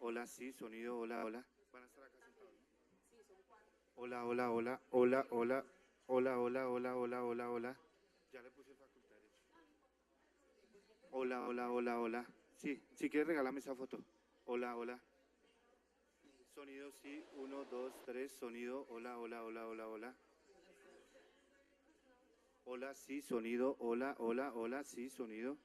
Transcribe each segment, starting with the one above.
Hola, sí, sonido, hola, hola. Van a estar acá sentados, ¿no? Hola, hola, hola, hola, hola, hola, hola, hola, hola, hola, hola. Ya le puse facultad de hecho. Hola, hola, hola, hola. Sí, si quieres regálame esa foto. Hola, hola. Sonido, sí, uno, dos, tres, sonido, hola, hola, hola, hola, hola. Hola, sí, sonido, hola, hola, hola, sí, sonido.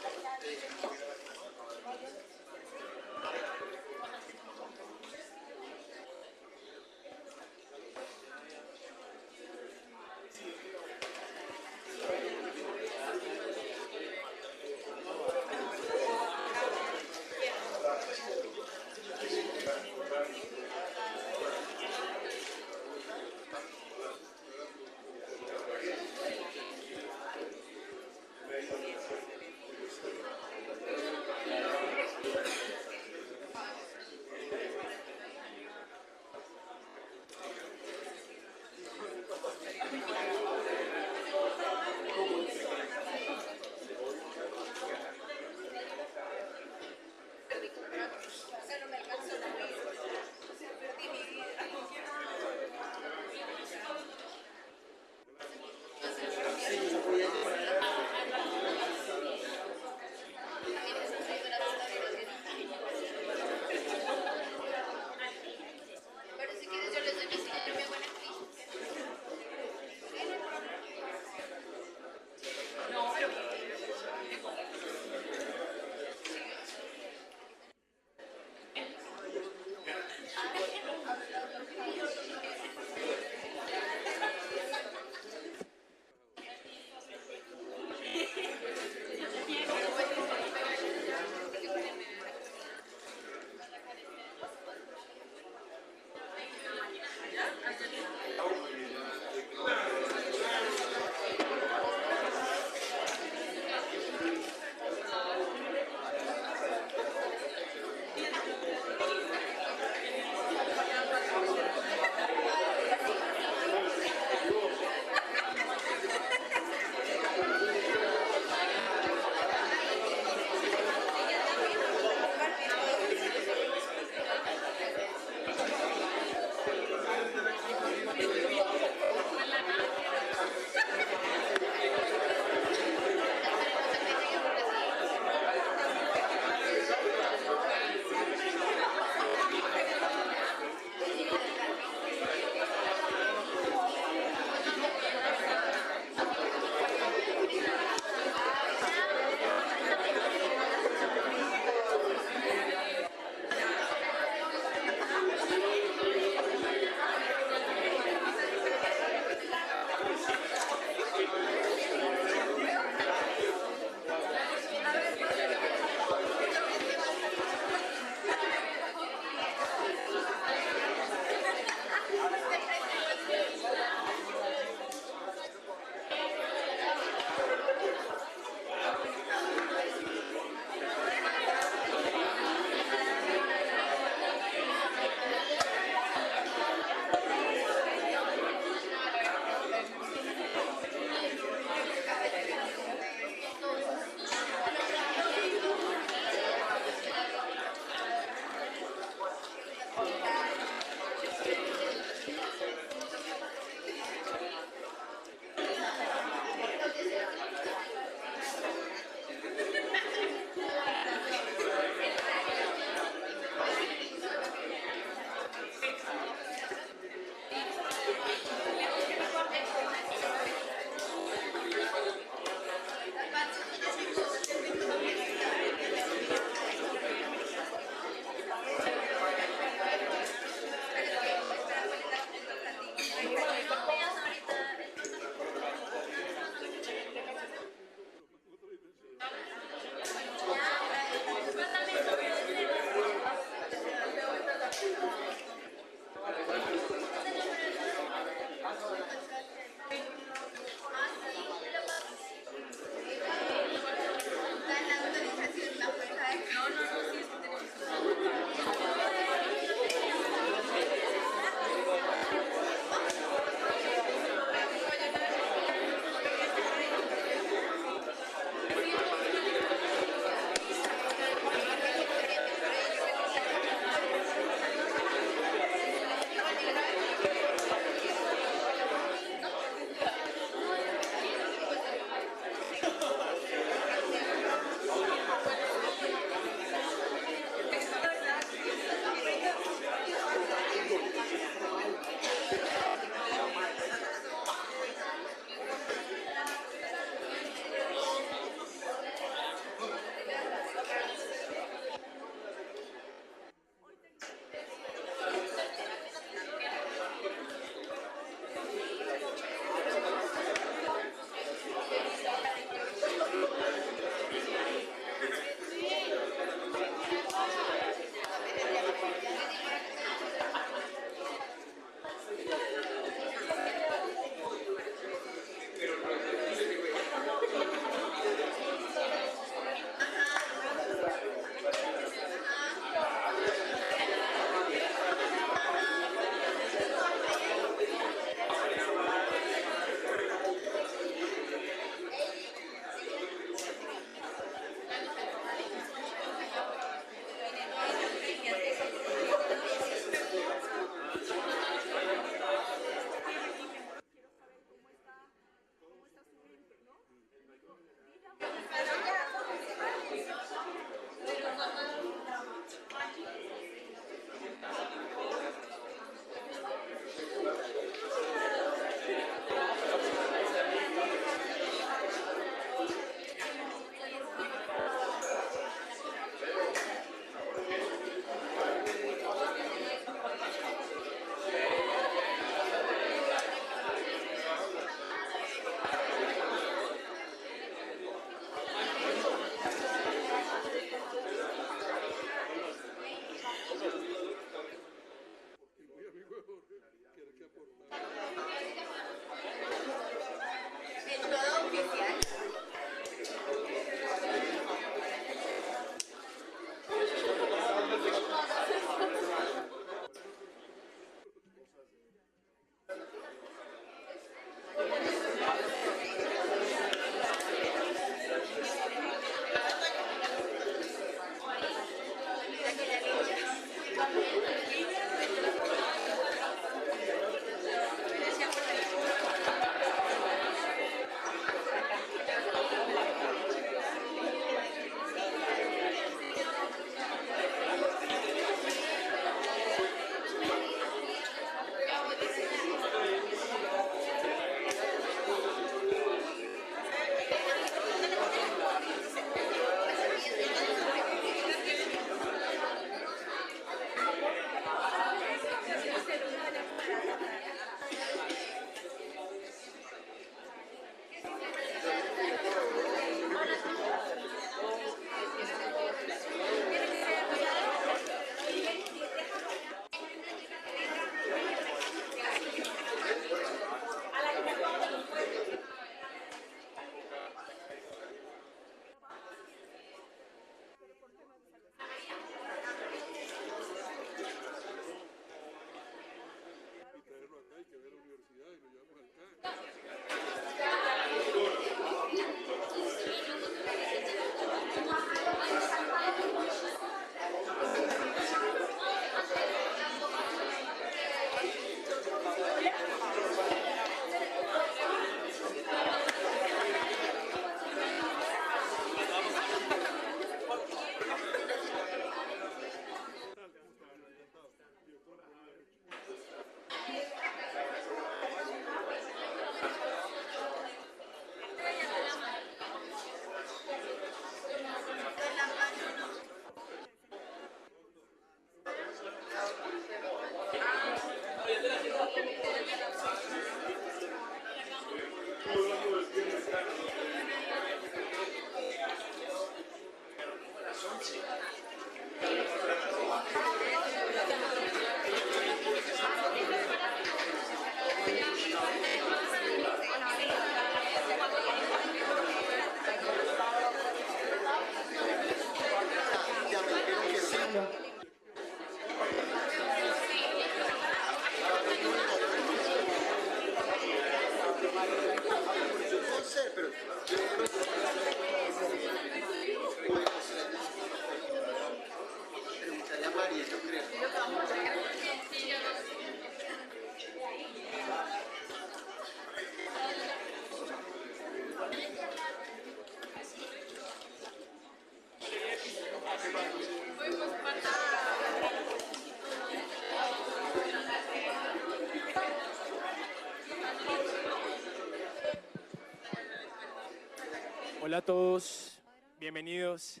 Hola a todos, bienvenidos.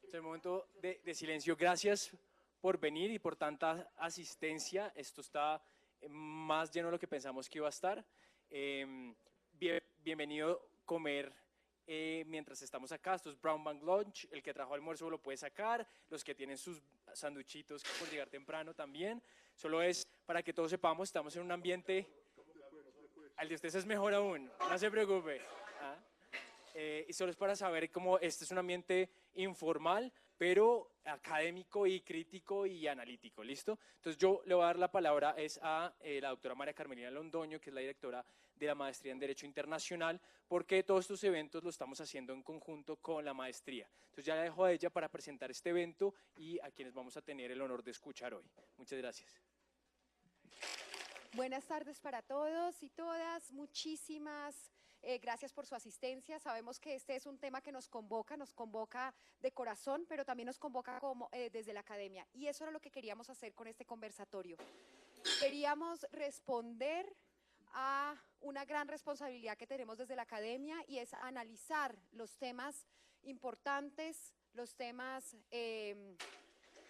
Es el momento de silencio. Gracias por venir y por tanta asistencia. Esto está más lleno de lo que pensamos que iba a estar. Bienvenido a comer mientras estamos acá. Esto es Brown Bank Lunch. El que trajo almuerzo lo puede sacar. Los que tienen sus sanduchitos por llegar temprano también. Solo es para que todos sepamos, estamos en un ambiente... Al de ustedes es mejor aún, no se preocupe. ¿Ah? Y solo es para saber cómo este es un ambiente informal, pero académico y crítico y analítico, ¿listo? Entonces yo le voy a dar la palabra a la doctora María Carmelina Londoño, que es la directora de la Maestría en Derecho Internacional, porque todos estos eventos los estamos haciendo en conjunto con la maestría. Entonces ya la dejo a ella para presentar este evento y a quienes vamos a tener el honor de escuchar hoy. Muchas gracias. Buenas tardes para todos y todas, muchísimas gracias por su asistencia. Sabemos que este es un tema que nos convoca de corazón, pero también nos convoca desde la academia. Y eso era lo que queríamos hacer con este conversatorio. Queríamos responder a una gran responsabilidad que tenemos desde la academia y es analizar los temas importantes, los temas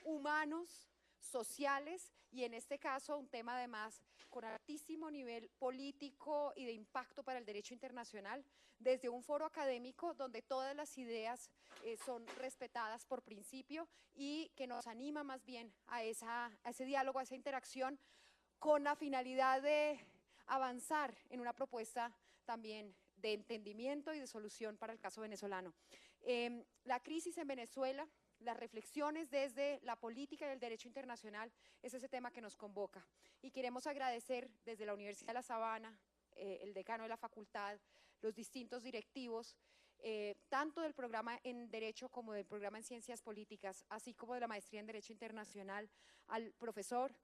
humanos, sociales y en este caso un tema además con altísimo nivel político y de impacto para el derecho internacional desde un foro académico donde todas las ideas son respetadas por principio y que nos anima más bien a ese diálogo, a esa interacción con la finalidad de avanzar en una propuesta también de entendimiento y de solución para el caso venezolano. La crisis en Venezuela, las reflexiones desde la política y el derecho internacional es ese tema que nos convoca. Y queremos agradecer desde la Universidad de La Sabana, el decano de la facultad, los distintos directivos, tanto del programa en Derecho como del programa en Ciencias Políticas, así como de la Maestría en Derecho Internacional, al profesor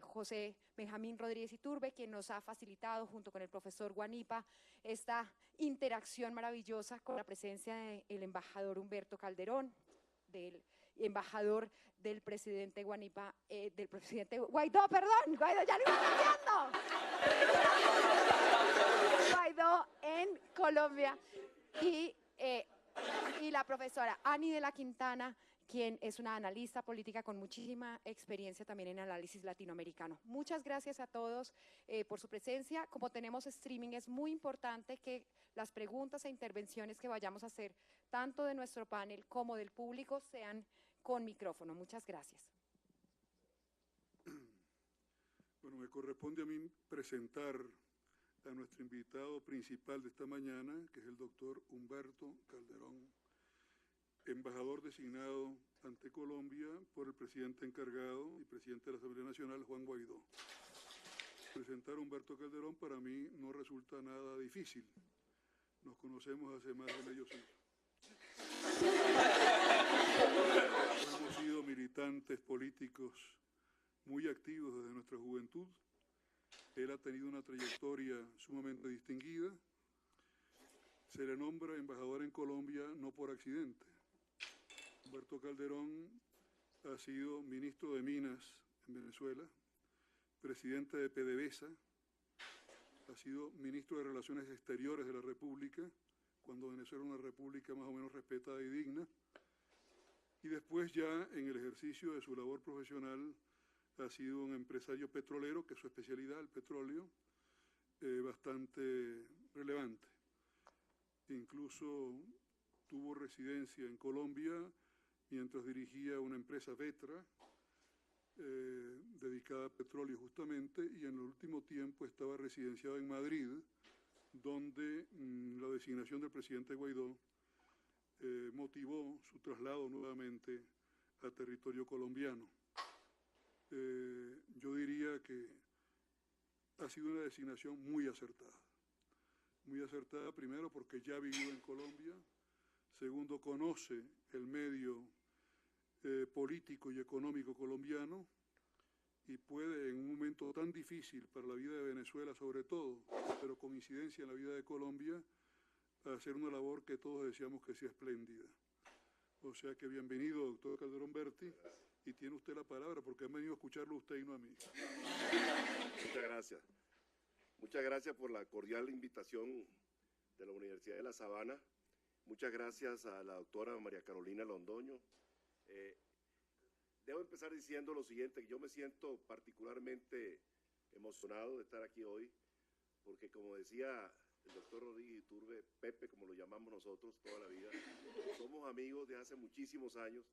José Benjamín Rodríguez Iturbe, quien nos ha facilitado junto con el profesor Guanipa esta interacción maravillosa con la presencia del embajador Humberto Calderón, del embajador del presidente Guanipa, del presidente Guaidó, perdón, Guaidó, ya lo iba diciendo. Guaidó en Colombia y la profesora Ani de la Quintana, quien es una analista política con muchísima experiencia también en análisis latinoamericano. Muchas gracias a todos por su presencia. Como tenemos streaming, es muy importante que las preguntas e intervenciones que vayamos a hacer, tanto de nuestro panel como del público, sean con micrófono. Muchas gracias. Bueno, me corresponde a mí presentar a nuestro invitado principal de esta mañana, que es el doctor Humberto Calderón, embajador designado ante Colombia por el presidente encargado y presidente de la Asamblea Nacional, Juan Guaidó. Presentar a Humberto Calderón para mí no resulta nada difícil. Nos conocemos hace más de medio siglo. Hemos sido militantes políticos muy activos desde nuestra juventud. Él ha tenido una trayectoria sumamente distinguida. Se le nombra embajador en Colombia no por accidente. Humberto Calderón ha sido ministro de Minas en Venezuela, presidente de PDVSA, ha sido ministro de Relaciones Exteriores de la República, cuando Venezuela era una república más o menos respetada y digna, y después ya en el ejercicio de su labor profesional ha sido un empresario petrolero, que es su especialidad, el petróleo, bastante relevante. Incluso tuvo residencia en Colombia mientras dirigía una empresa Vetra, dedicada a petróleo justamente, y en el último tiempo estaba residenciado en Madrid, donde la designación del presidente Guaidó motivó su traslado nuevamente a territorio colombiano. Yo diría que ha sido una designación muy acertada primero porque ya vivió en Colombia, segundo conoce el medio político y económico colombiano y puede en un momento tan difícil para la vida de Venezuela sobre todo, pero con incidencia en la vida de Colombia, hacer una labor que todos deseamos que sea espléndida. O sea que bienvenido, doctor Calderón Berti, y tiene usted la palabra porque han venido a escucharlo usted y no a mí. Muchas gracias. Muchas gracias por la cordial invitación de la Universidad de La Sabana. Muchas gracias a la doctora María Carolina Londoño. Debo empezar diciendo lo siguiente, que yo me siento particularmente emocionado de estar aquí hoy, porque como decía el doctor Rodríguez Iturbe, Pepe, como lo llamamos nosotros toda la vida, somos amigos de hace muchísimos años,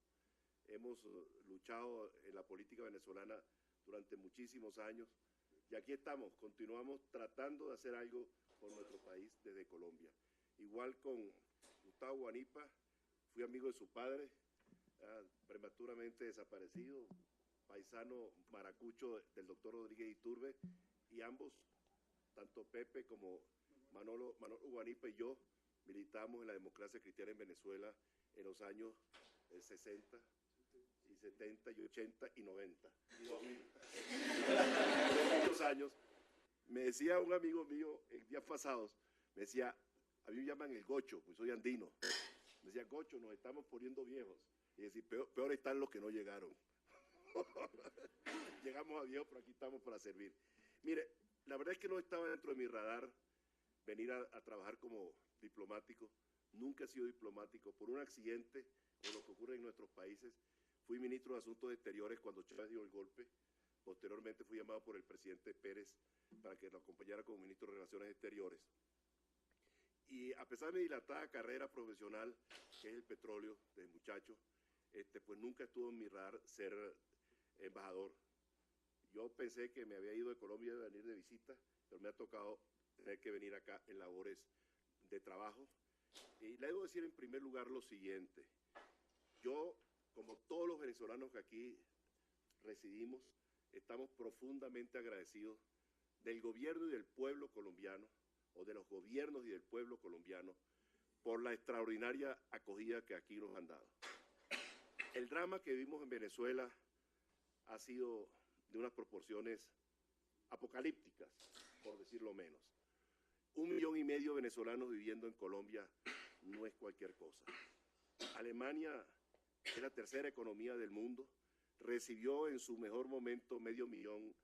hemos luchado en la política venezolana durante muchísimos años, y aquí estamos, continuamos tratando de hacer algo por nuestro país desde Colombia. Igual con Gustavo Guanipa, fui amigo de su padre, prematuramente desaparecido, paisano maracucho del doctor Rodríguez Iturbe, y ambos, tanto Pepe como Manolo Guanipa y yo, militamos en la democracia cristiana en Venezuela en los años 60 y 70 y 80 y 90 y 2000. Muchos años. Me decía un amigo mío en días pasados, me decía, a mí me llaman el gocho, pues soy andino. Me decía, gocho, nos estamos poniendo viejos. Y decir, peor están los que no llegaron. Llegamos a viejos, pero aquí estamos para servir. Mire, la verdad es que no estaba dentro de mi radar venir a trabajar como diplomático. Nunca he sido diplomático. Por un accidente, o lo que ocurre en nuestros países, fui ministro de Asuntos Exteriores cuando Chávez dio el golpe. Posteriormente fui llamado por el presidente Pérez para que lo acompañara como ministro de Relaciones Exteriores. Y a pesar de mi dilatada carrera profesional, que es el petróleo desde muchacho, pues nunca estuvo en mi radar ser embajador. Yo pensé que me había ido de Colombia a venir de visita, pero me ha tocado tener que venir acá en labores de trabajo. Y le debo decir en primer lugar lo siguiente. Yo, como todos los venezolanos que aquí residimos, estamos profundamente agradecidos del gobierno y del pueblo colombiano, o de los gobiernos y del pueblo colombiano, por la extraordinaria acogida que aquí nos han dado. El drama que vivimos en Venezuela ha sido de unas proporciones apocalípticas, por decirlo menos. 1,5 millones de venezolanos viviendo en Colombia no es cualquier cosa. Alemania, que es la tercera economía del mundo, recibió en su mejor momento 500,000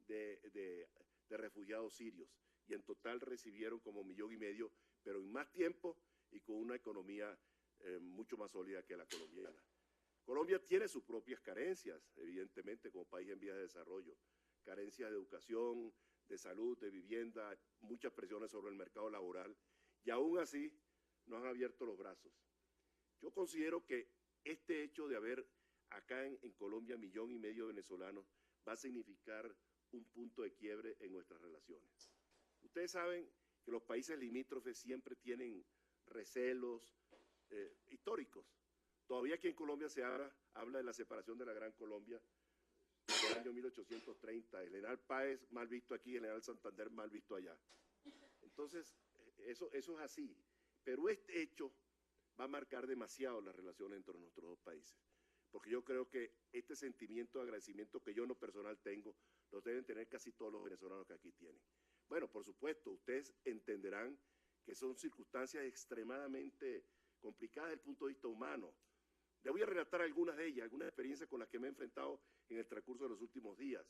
de refugiados sirios, y en total recibieron como 1,5 millones, pero en más tiempo y con una economía mucho más sólida que la colombiana. Colombia tiene sus propias carencias, evidentemente, como país en vías de desarrollo. Carencias de educación, de salud, de vivienda, muchas presiones sobre el mercado laboral, y aún así nos han abierto los brazos. Yo considero que este hecho de haber acá en Colombia 1,5 millones de venezolanos va a significar un punto de quiebre en nuestras relaciones. Ustedes saben que los países limítrofes siempre tienen recelos históricos. Todavía aquí en Colombia se habla de la separación de la Gran Colombia del año 1830. El general Páez mal visto aquí, el general Santander mal visto allá. Entonces, eso es así. Pero este hecho va a marcar demasiado las relaciones entre nuestros dos países. Porque yo creo que este sentimiento de agradecimiento que yo en lo personal tengo, lo deben tener casi todos los venezolanos que aquí tienen. Bueno, por supuesto, ustedes entenderán que son circunstancias extremadamente complicadas desde el punto de vista humano. Les voy a relatar algunas de ellas, algunas experiencias con las que me he enfrentado en el transcurso de los últimos días.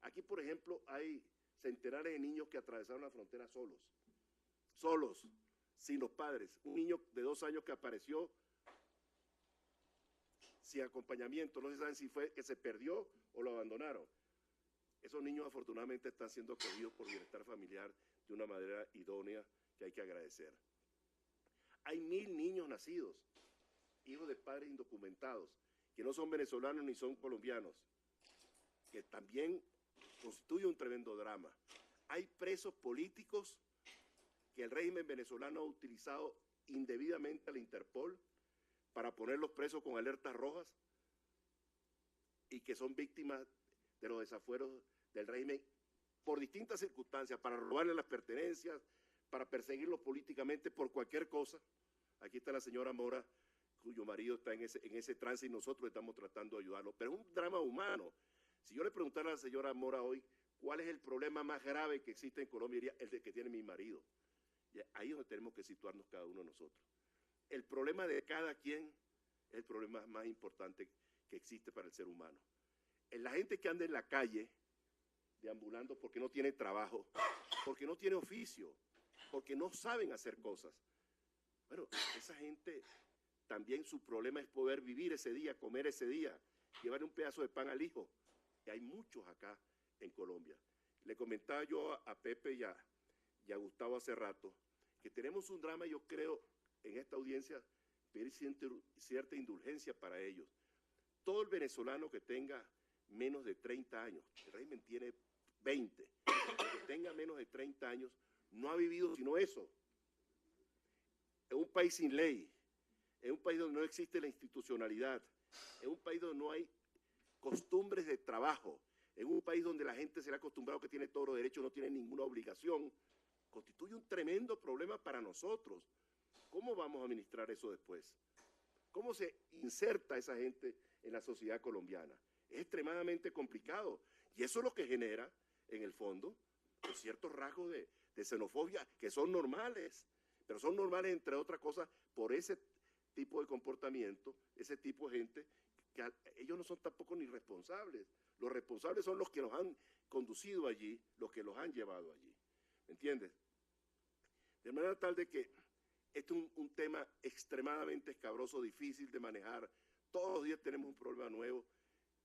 Aquí, por ejemplo, hay centenares de niños que atravesaron la frontera solos, sin los padres. Un niño de 2 años que apareció sin acompañamiento, no se sabe si fue que se perdió o lo abandonaron. Esos niños afortunadamente están siendo acogidos por bienestar familiar de una manera idónea que hay que agradecer. Hay 1,000 niños nacidos, hijos de padres indocumentados, que no son venezolanos ni son colombianos, que también constituye un tremendo drama. Hay presos políticos que el régimen venezolano ha utilizado indebidamente a la Interpol para ponerlos presos con alertas rojas y que son víctimas de los desafueros del régimen por distintas circunstancias, para robarle las pertenencias, para perseguirlos políticamente por cualquier cosa. Aquí está la señora Mora, cuyo marido está en ese trance y nosotros estamos tratando de ayudarlo. Pero es un drama humano. Si yo le preguntara a la señora Mora hoy, ¿cuál es el problema más grave que existe en Colombia? Diría, el de que tiene mi marido. Y ahí es donde tenemos que situarnos cada uno de nosotros. El problema de cada quien es el problema más importante que existe para el ser humano. La gente que anda en la calle, deambulando porque no tiene trabajo, porque no tiene oficio, porque no saben hacer cosas. Bueno, esa gente también su problema es poder vivir ese día, comer ese día, llevar un pedazo de pan al hijo. Y hay muchos acá en Colombia. Le comentaba yo a Pepe y a Gustavo hace rato que tenemos un drama, yo creo, en esta audiencia, pedir cierta indulgencia para ellos. Todo el venezolano que tenga menos de 30 años, el régimen tiene 20, que tenga menos de 30 años, no ha vivido sino eso. En un país sin ley, en un país donde no existe la institucionalidad, en un país donde no hay costumbres de trabajo, en un país donde la gente se le ha acostumbrado que tiene todos los derechos, no tiene ninguna obligación, constituye un tremendo problema para nosotros. ¿Cómo vamos a administrar eso después? ¿Cómo se inserta esa gente en la sociedad colombiana? Es extremadamente complicado y eso es lo que genera, en el fondo, ciertos rasgos de xenofobia que son normales, pero son normales, entre otras cosas, por ese tipo de comportamiento, ese tipo de gente, que ellos no son tampoco ni responsables. Los responsables son los que los han conducido allí, los que los han llevado allí. ¿Me entiendes? De manera tal de que este es un tema extremadamente escabroso, difícil de manejar. Todos los días tenemos un problema nuevo.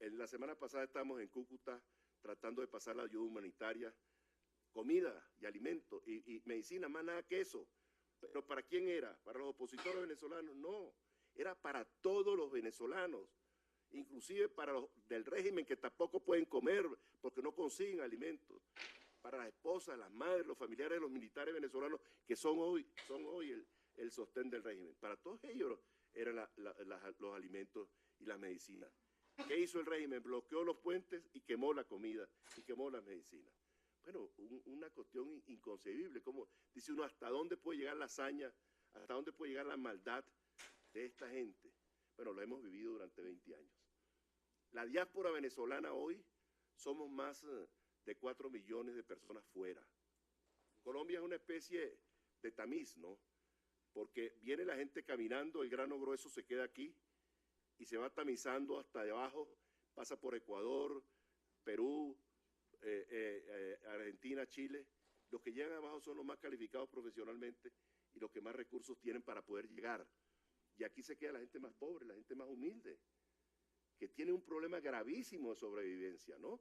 En la semana pasada estábamos en Cúcuta tratando de pasar la ayuda humanitaria, comida y alimentos y medicina, más nada que eso. ¿Pero para quién era? ¿Para los opositores venezolanos? No, era para todos los venezolanos, inclusive para los del régimen que tampoco pueden comer porque no consiguen alimentos, para las esposas, las madres, los familiares de los militares venezolanos que son hoy el sostén del régimen. Para todos ellos eran los alimentos y las medicinas. ¿Qué hizo el régimen? Bloqueó los puentes y quemó la comida y quemó las medicinas. Bueno, una cuestión inconcebible. Como dice uno, ¿hasta dónde puede llegar la hazaña? ¿Hasta dónde puede llegar la maldad de esta gente? Bueno, lo hemos vivido durante 20 años. La diáspora venezolana hoy somos más de 4 millones de personas fuera. Colombia es una especie de tamiz, ¿no? Porque viene la gente caminando, el grano grueso se queda aquí y se va tamizando hasta debajo, pasa por Ecuador, Perú, Argentina, Chile. Los que llegan abajo son los más calificados profesionalmente y los que más recursos tienen para poder llegar. Y aquí se queda la gente más pobre, la gente más humilde, que tiene un problema gravísimo de sobrevivencia, ¿no?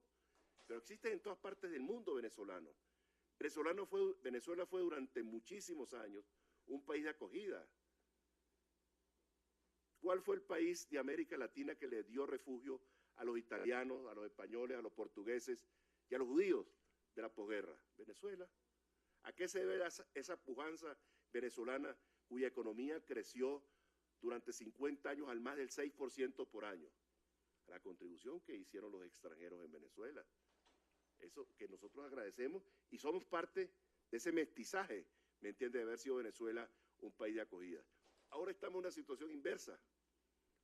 Pero existe en todas partes del mundo venezolano. Venezuela fue durante muchísimos años un país de acogida. ¿Cuál fue el país de América Latina que le dio refugio a los italianos, a los españoles, a los portugueses y a los judíos de la posguerra? Venezuela. ¿A qué se debe esa pujanza venezolana cuya economía creció durante 50 años al más del 6% por año? La contribución que hicieron los extranjeros en Venezuela. Eso que nosotros agradecemos y somos parte de ese mestizaje, ¿me entiende?, de haber sido Venezuela un país de acogida. Ahora estamos en una situación inversa.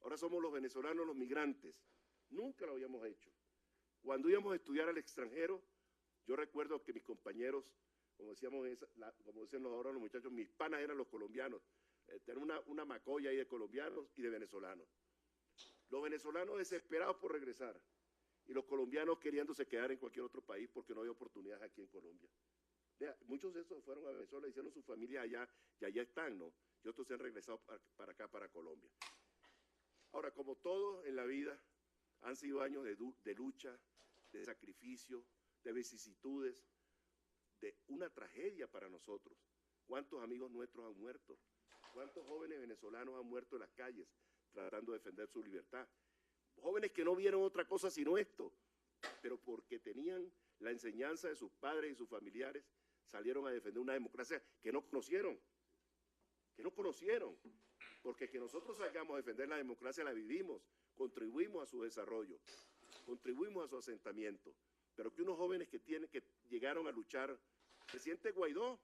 Ahora somos los venezolanos los migrantes. Nunca lo habíamos hecho. Cuando íbamos a estudiar al extranjero, yo recuerdo que mis compañeros, como decían ahora los muchachos, mis panas eran los colombianos. Tener una macolla ahí de colombianos y de venezolanos. Los venezolanos desesperados por regresar y los colombianos queriéndose quedar en cualquier otro país porque no hay oportunidades aquí en Colombia. Vea, muchos de esos fueron a Venezuela, hicieron su familia allá y allá están, ¿no? Y otros se han regresado para acá, para Colombia. Ahora, como todo en la vida, han sido años de lucha, de sacrificio, de vicisitudes, de una tragedia para nosotros. ¿Cuántos amigos nuestros han muerto? ¿Cuántos jóvenes venezolanos han muerto en las calles tratando de defender su libertad? Jóvenes que no vieron otra cosa sino esto, pero porque tenían la enseñanza de sus padres y sus familiares, salieron a defender una democracia que no conocieron. Porque que nosotros salgamos a defender la democracia la vivimos, contribuimos a su desarrollo, contribuimos a su asentamiento, pero que unos jóvenes que llegaron a luchar, presidente Guaidó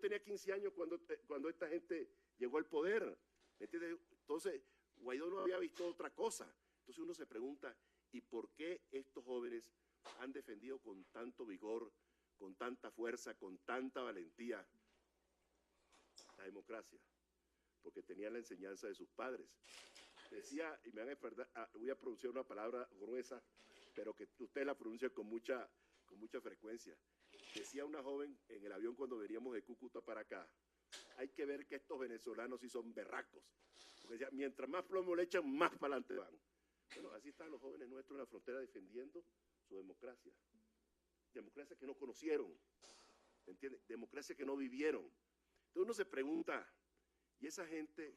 tenía 15 años cuando esta gente llegó al poder, ¿me entiendes? Entonces, Guaidó no había visto otra cosa. Entonces uno se pregunta, ¿y por qué estos jóvenes han defendido con tanto vigor, con tanta fuerza, con tanta valentía la democracia? Porque tenían la enseñanza de sus padres. Decía, y voy a pronunciar una palabra gruesa, pero que usted la pronuncia con mucha frecuencia. Decía una joven en el avión cuando veníamos de Cúcuta para acá, hay que ver que estos venezolanos sí son berracos. Porque decía, mientras más plomo le echan, más para adelante van. Bueno, así están los jóvenes nuestros en la frontera defendiendo su democracia. Democracia que no conocieron, ¿entiendes? Democracia que no vivieron. Entonces uno se pregunta, ¿y esa gente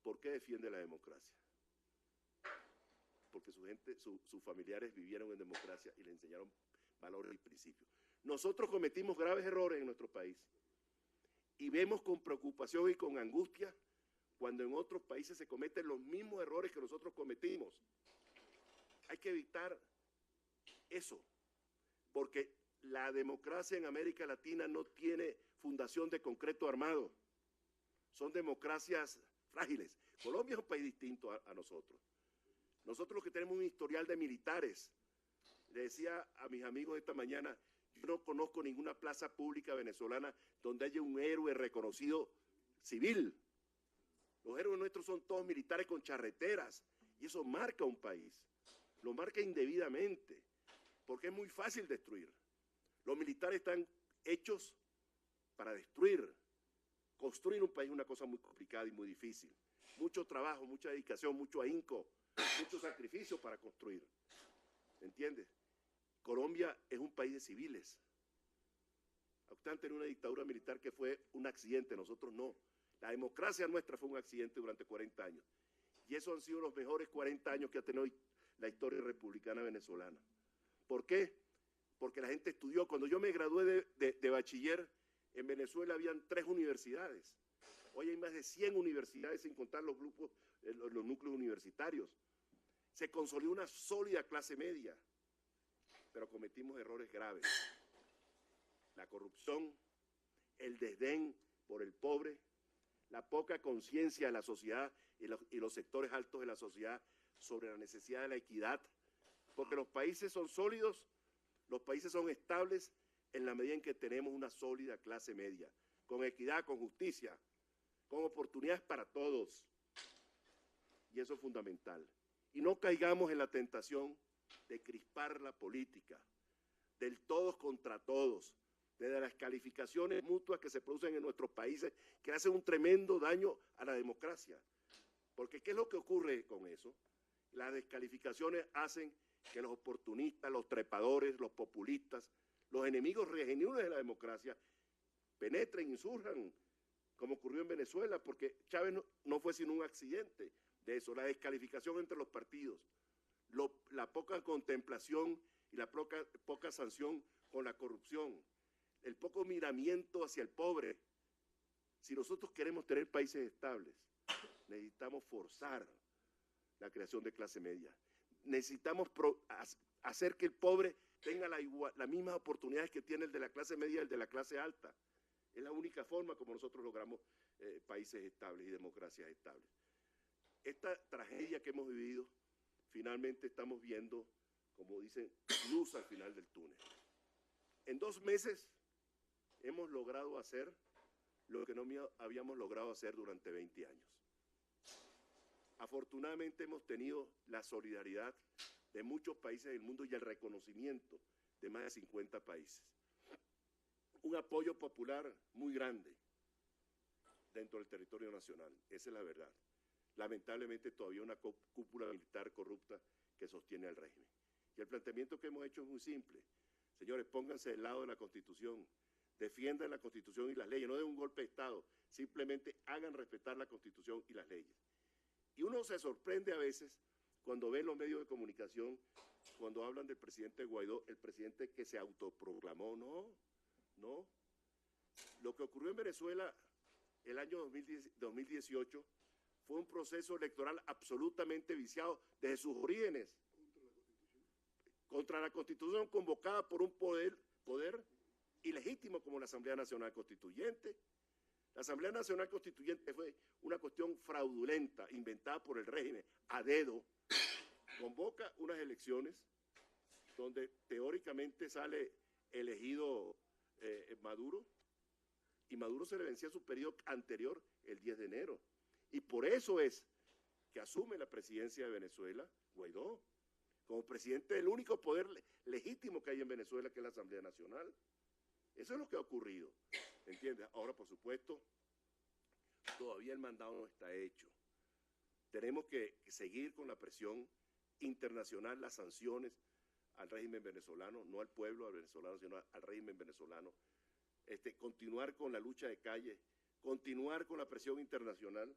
por qué defiende la democracia? Porque sus familiares vivieron en democracia y le enseñaron valores y principios. Nosotros cometimos graves errores en nuestro país y vemos con preocupación y con angustia cuando en otros países se cometen los mismos errores que nosotros cometimos. Hay que evitar eso, porque la democracia en América Latina no tiene fundación de concreto armado. Son democracias frágiles. Colombia es un país distinto a nosotros. Nosotros los que tenemos un historial de militares, le decía a mis amigos esta mañana, yo no conozco ninguna plaza pública venezolana donde haya un héroe reconocido civil. Los héroes nuestros son todos militares con charreteras y eso marca un país. Lo marca indebidamente, porque es muy fácil destruir. Los militares están hechos para destruir. Construir un país es una cosa muy complicada y muy difícil. Mucho trabajo, mucha dedicación, mucho ahínco, mucho sacrificio para construir. ¿Entiendes? Colombia es un país de civiles. Ustedes han tenido una dictadura militar que fue un accidente, nosotros no. La democracia nuestra fue un accidente durante 40 años. Y esos han sido los mejores 40 años que ha tenido la historia republicana venezolana. ¿Por qué? Porque la gente estudió. Cuando yo me gradué de bachiller, en Venezuela habían 3 universidades. Hoy hay más de 100 universidades, sin contar los grupos, los núcleos universitarios. Se consolidó una sólida clase media, pero cometimos errores graves. La corrupción, el desdén por el pobre, la poca conciencia de la sociedad y los sectores altos de la sociedad sobre la necesidad de la equidad, porque los países son sólidos, los países son estables en la medida en que tenemos una sólida clase media, con equidad, con justicia, con oportunidades para todos. Y eso es fundamental. Y no caigamos en la tentación de crispar la política, del todos contra todos, de las calificaciones mutuas que se producen en nuestros países, que hacen un tremendo daño a la democracia. Porque ¿qué es lo que ocurre con eso? Las descalificaciones hacen que los oportunistas, los trepadores, los populistas, los enemigos genuinos de la democracia penetren, insurjan, como ocurrió en Venezuela, porque Chávez no fue sino un accidente de eso, la descalificación entre los partidos, la poca contemplación y la poca sanción con la corrupción, el poco miramiento hacia el pobre. Si nosotros queremos tener países estables, necesitamos forzar la creación de clase media. Necesitamos hacer que el pobre tenga las mismas oportunidades que tiene el de la clase media y el de la clase alta. Es la única forma como nosotros logramos países estables y democracias estables. Esta tragedia que hemos vivido, finalmente estamos viendo, como dicen, luz al final del túnel. En 2 meses hemos logrado hacer lo que no habíamos logrado hacer durante 20 años. Afortunadamente hemos tenido la solidaridad de muchos países del mundo y el reconocimiento de más de 50 países. Un apoyo popular muy grande dentro del territorio nacional, esa es la verdad. Lamentablemente todavía una cúpula militar corrupta que sostiene al régimen. Y el planteamiento que hemos hecho es muy simple. Señores, pónganse del lado de la Constitución, defiendan la Constitución y las leyes, no den un golpe de Estado, simplemente hagan respetar la Constitución y las leyes. Y uno se sorprende a veces cuando ve en los medios de comunicación, cuando hablan del presidente Guaidó, el presidente que se autoproclamó. No. Lo que ocurrió en Venezuela el año 2018 fue un proceso electoral absolutamente viciado desde sus orígenes, contra la Constitución convocada por un poder ilegítimo como la Asamblea Nacional Constituyente. La Asamblea Nacional Constituyente fue una cuestión fraudulenta, inventada por el régimen, a dedo. Convoca unas elecciones donde teóricamente sale elegido Maduro, y Maduro se le vencía su periodo anterior el 10 de enero. Y por eso es que asume la presidencia de Venezuela Guaidó, como presidente del único poder legítimo que hay en Venezuela, que es la Asamblea Nacional. Eso es lo que ha ocurrido, ¿entiendes? Ahora, por supuesto, todavía el mandado no está hecho. Tenemos que seguir con la presión internacional, las sanciones al régimen venezolano, no al pueblo venezolano, sino al régimen venezolano. Continuar con la lucha de calle, continuar con la presión internacional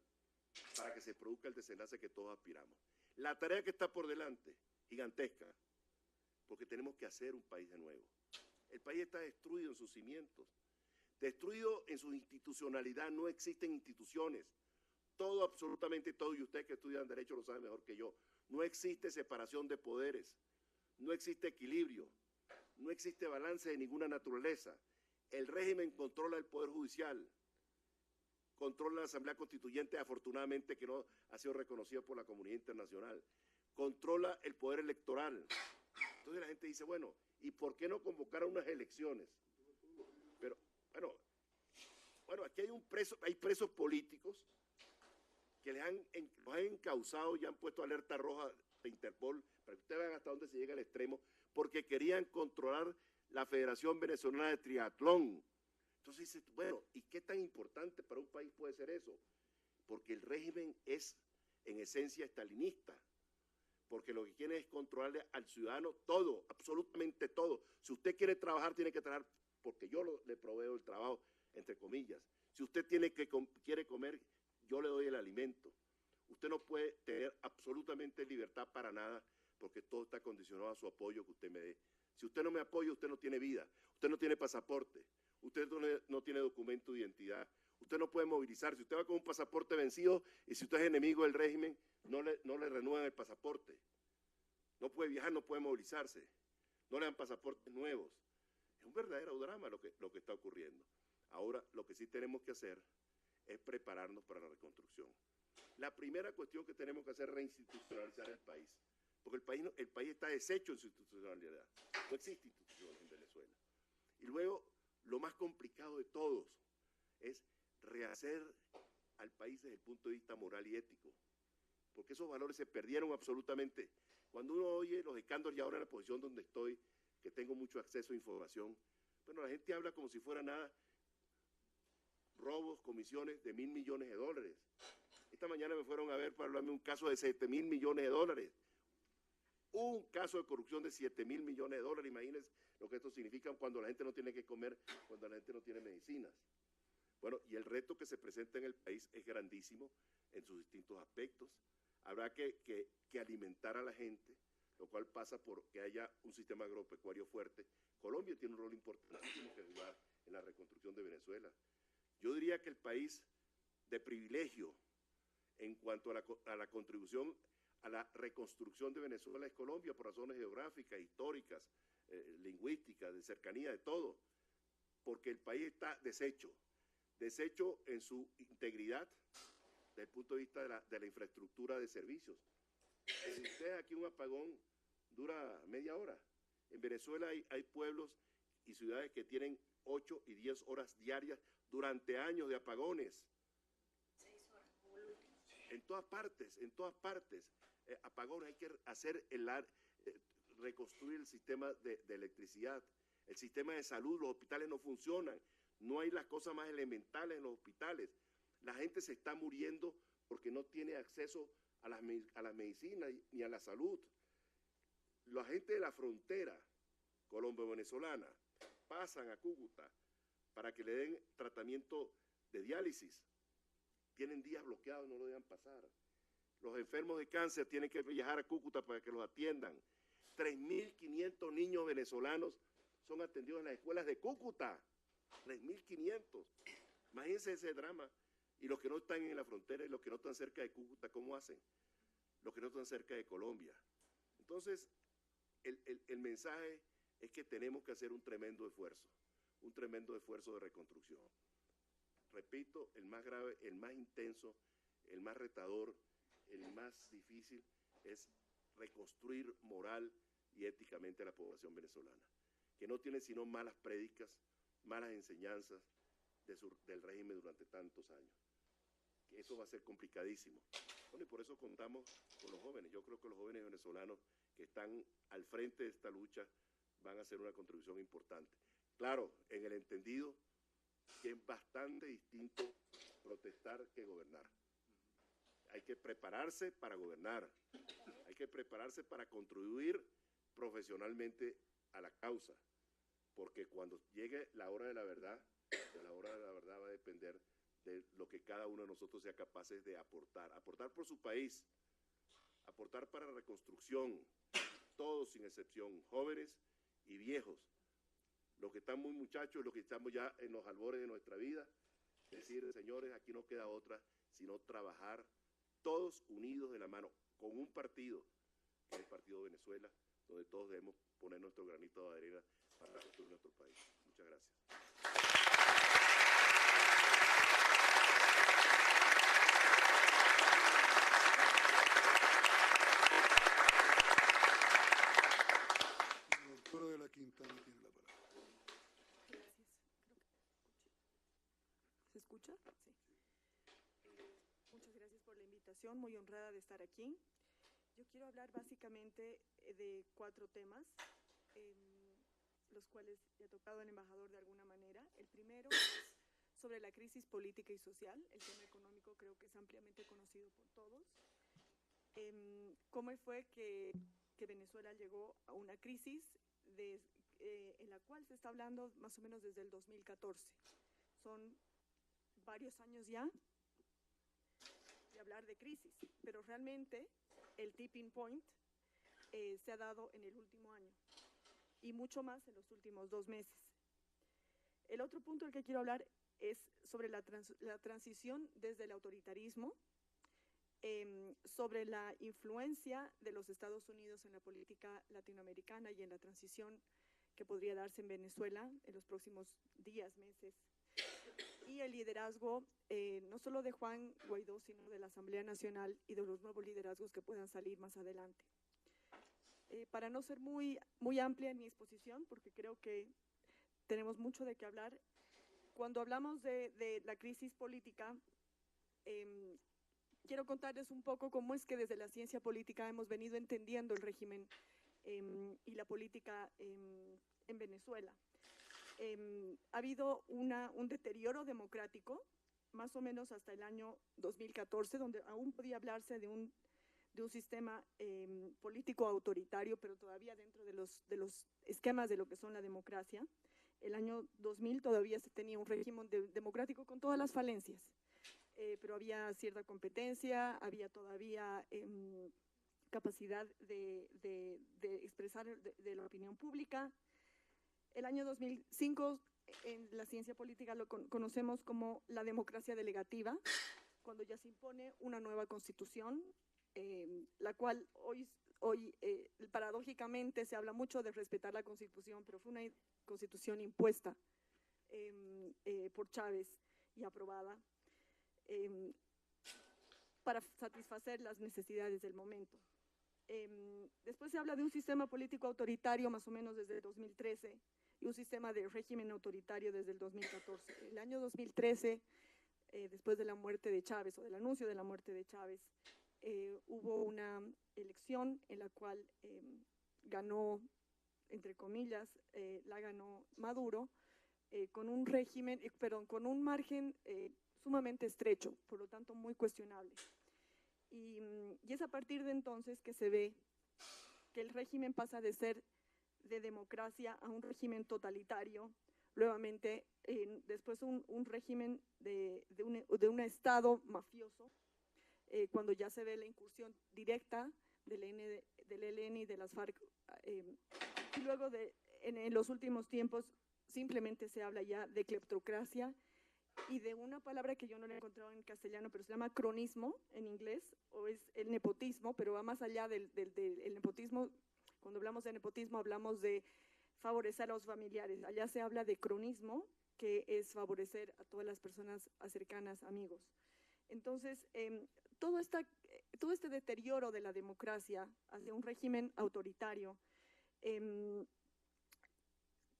para que se produzca el desenlace que todos aspiramos. La tarea que está por delante, gigantesca, porque tenemos que hacer un país de nuevo. El país está destruido en sus cimientos, destruido en su institucionalidad, no existen instituciones. Todo, absolutamente todo, y ustedes que estudian Derecho lo saben mejor que yo, no existe separación de poderes, no existe equilibrio, no existe balance de ninguna naturaleza. El régimen controla el Poder Judicial, controla la Asamblea Constituyente, afortunadamente que no ha sido reconocida por la comunidad internacional, controla el Poder Electoral. Entonces la gente dice, bueno, ¿y por qué no convocar a unas elecciones? Pero, bueno, aquí hay presos políticos que los han encausado y han puesto alerta roja de Interpol, para que ustedes vean hasta dónde se llega al extremo, porque querían controlar la Federación Venezolana de Triatlón. Entonces dice, bueno, ¿y qué tan importante para un país puede ser eso? Porque el régimen es, en esencia, estalinista, porque lo que quiere es controlarle al ciudadano todo, absolutamente todo. Si usted quiere trabajar, tiene que trabajar porque yo le proveo el trabajo, entre comillas. Si usted quiere comer, yo le doy el alimento. Usted no puede tener absolutamente libertad para nada, porque todo está condicionado a su apoyo que usted me dé. Si usted no me apoya, usted no tiene vida, usted no tiene pasaporte, usted no tiene documento de identidad, usted no puede movilizarse. Usted va con un pasaporte vencido y si usted es enemigo del régimen, no le renuevan el pasaporte. No puede viajar, no puede movilizarse, no le dan pasaportes nuevos. Es un verdadero drama lo que está ocurriendo. Ahora, lo que sí tenemos que hacer es prepararnos para la reconstrucción. La primera cuestión que tenemos que hacer es reinstitucionalizar el país, porque el país está deshecho en su institucionalidad. No existe institución en Venezuela. Y luego, lo más complicado de todos es rehacer al país desde el punto de vista moral y ético, porque esos valores se perdieron absolutamente. Cuando uno oye los escándalos, y ahora en la posición donde estoy, que tengo mucho acceso a información, bueno, la gente habla como si fuera nada, robos, comisiones de $1.000 millones. Esta mañana me fueron a ver para hablarme de un caso de $7.000 millones. Un caso de corrupción de $7.000 millones. Imagínense lo que esto significa cuando la gente no tiene que comer, cuando la gente no tiene medicinas. Bueno, y el reto que se presenta en el país es grandísimo en sus distintos aspectos. Habrá que alimentar a la gente, lo cual pasa por que haya un sistema agropecuario fuerte. Colombia tiene un rol importantísimo que jugar en la reconstrucción de Venezuela. Yo diría que el país de privilegio en cuanto a la contribución a la reconstrucción de Venezuela es Colombia, por razones geográficas, históricas, lingüísticas, de cercanía, de todo, porque el país está deshecho en su integridad desde el punto de vista de la infraestructura de servicios. Si usted aquí un apagón dura media hora. En Venezuela hay pueblos y ciudades que tienen 8 y 10 horas diarias durante años de apagones. 6 horas, como el último. En todas partes, apagones. Hay que reconstruir el sistema de electricidad, el sistema de salud. Los hospitales no funcionan, no hay las cosas más elementales en los hospitales. La gente se está muriendo porque no tiene acceso a las medicinas ni a la salud. La gente de la frontera colombo-venezolana pasan a Cúcuta para que le den tratamiento de diálisis. Tienen días bloqueados, no lo dejan pasar. Los enfermos de cáncer tienen que viajar a Cúcuta para que los atiendan. 3.500 niños venezolanos son atendidos en las escuelas de Cúcuta. 3.500. Imagínense ese drama. Y los que no están en la frontera y los que no están cerca de Cúcuta, ¿cómo hacen? Los que no están cerca de Colombia. Entonces, el mensaje es que tenemos que hacer un tremendo esfuerzo de reconstrucción. Repito, el más grave, el más intenso, el más retador, el más difícil es reconstruir moral y éticamente a la población venezolana, que no tiene sino malas prédicas, malas enseñanzas del régimen durante tantos años. Que eso va a ser complicadísimo. Bueno, y por eso contamos con los jóvenes. Yo creo que los jóvenes venezolanos que están al frente de esta lucha van a hacer una contribución importante. Claro, en el entendido que es bastante distinto protestar que gobernar. Hay que prepararse para gobernar, hay que prepararse para contribuir profesionalmente a la causa, porque cuando llegue la hora de la verdad, va a depender de lo que cada uno de nosotros sea capaces de aportar. Aportar por su país, aportar para la reconstrucción, todos sin excepción, jóvenes y viejos, los que están muy muchachos, los que estamos ya en los albores de nuestra vida, decir, señores, aquí no queda otra, sino trabajar todos unidos de la mano, con un partido, que es el Partido Venezuela, donde todos debemos poner nuestro granito de arena para construir nuestro país. Muchas gracias. Doctora de la Quintana tiene la palabra. Gracias. ¿Se escucha? Sí. Muchas gracias por la invitación, muy honrada de estar aquí. Yo quiero hablar básicamente de 4 temas, los cuales ya ha tocado el embajador de alguna manera. El primero es sobre la crisis política y social. El tema económico creo que es ampliamente conocido por todos. ¿Cómo fue que Venezuela llegó a una crisis en la cual se está hablando más o menos desde el 2014? Son varios años ya de hablar de crisis, pero realmente el tipping point se ha dado en el último año y mucho más en los últimos 2 meses. El otro punto del que quiero hablar es sobre la transición desde el autoritarismo, sobre la influencia de los Estados Unidos en la política latinoamericana y en la transición que podría darse en Venezuela en los próximos días, meses, y el liderazgo no solo de Juan Guaidó, sino de la Asamblea Nacional y de los nuevos liderazgos que puedan salir más adelante. Para no ser muy amplia en mi exposición, porque creo que tenemos mucho de qué hablar, cuando hablamos de la crisis política, quiero contarles un poco cómo es que desde la ciencia política hemos venido entendiendo el régimen y la política en Venezuela. Ha habido un deterioro democrático, más o menos hasta el año 2014, donde aún podía hablarse de un sistema político autoritario, pero todavía dentro de los esquemas de lo que son la democracia. El año 2000 todavía se tenía un régimen democrático con todas las falencias, pero había cierta competencia, había todavía capacidad de expresar de la opinión pública. El año 2005, en la ciencia política lo conocemos como la democracia delegativa, cuando ya se impone una nueva constitución, la cual hoy paradójicamente se habla mucho de respetar la constitución, pero fue una constitución impuesta por Chávez y aprobada para satisfacer las necesidades del momento. Después se habla de un sistema político autoritario más o menos desde el 2013 y un sistema de régimen autoritario desde el 2014. El año 2013, después de la muerte de Chávez o del anuncio de la muerte de Chávez, hubo una elección en la cual ganó, entre comillas, la ganó Maduro, con un régimen, con un margen sumamente estrecho, por lo tanto muy cuestionable. Y es a partir de entonces que se ve que el régimen pasa de ser de democracia a un régimen totalitario, nuevamente después un régimen de un Estado mafioso, cuando ya se ve la incursión directa del ELN y de las FARC, y luego en los últimos tiempos simplemente se habla ya de cleptocracia y de una palabra que yo no la he encontrado en castellano, pero se llama cronismo en inglés, o es el nepotismo, pero va más allá del nepotismo. Cuando hablamos de nepotismo hablamos de favorecer a los familiares. Allá se habla de cronismo, que es favorecer a todas las personas cercanas, amigos. Entonces, todo este deterioro de la democracia hacia un régimen autoritario,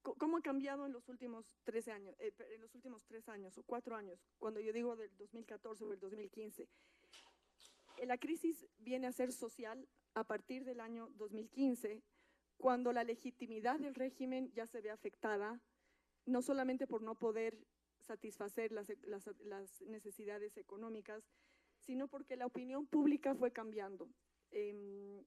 ¿cómo ha cambiado en los últimos 3 años, o 4 años, cuando yo digo del 2014 o del 2015? La crisis viene a ser social a partir del año 2015, cuando la legitimidad del régimen ya se ve afectada, no solamente por no poder satisfacer las necesidades económicas, sino porque la opinión pública fue cambiando. En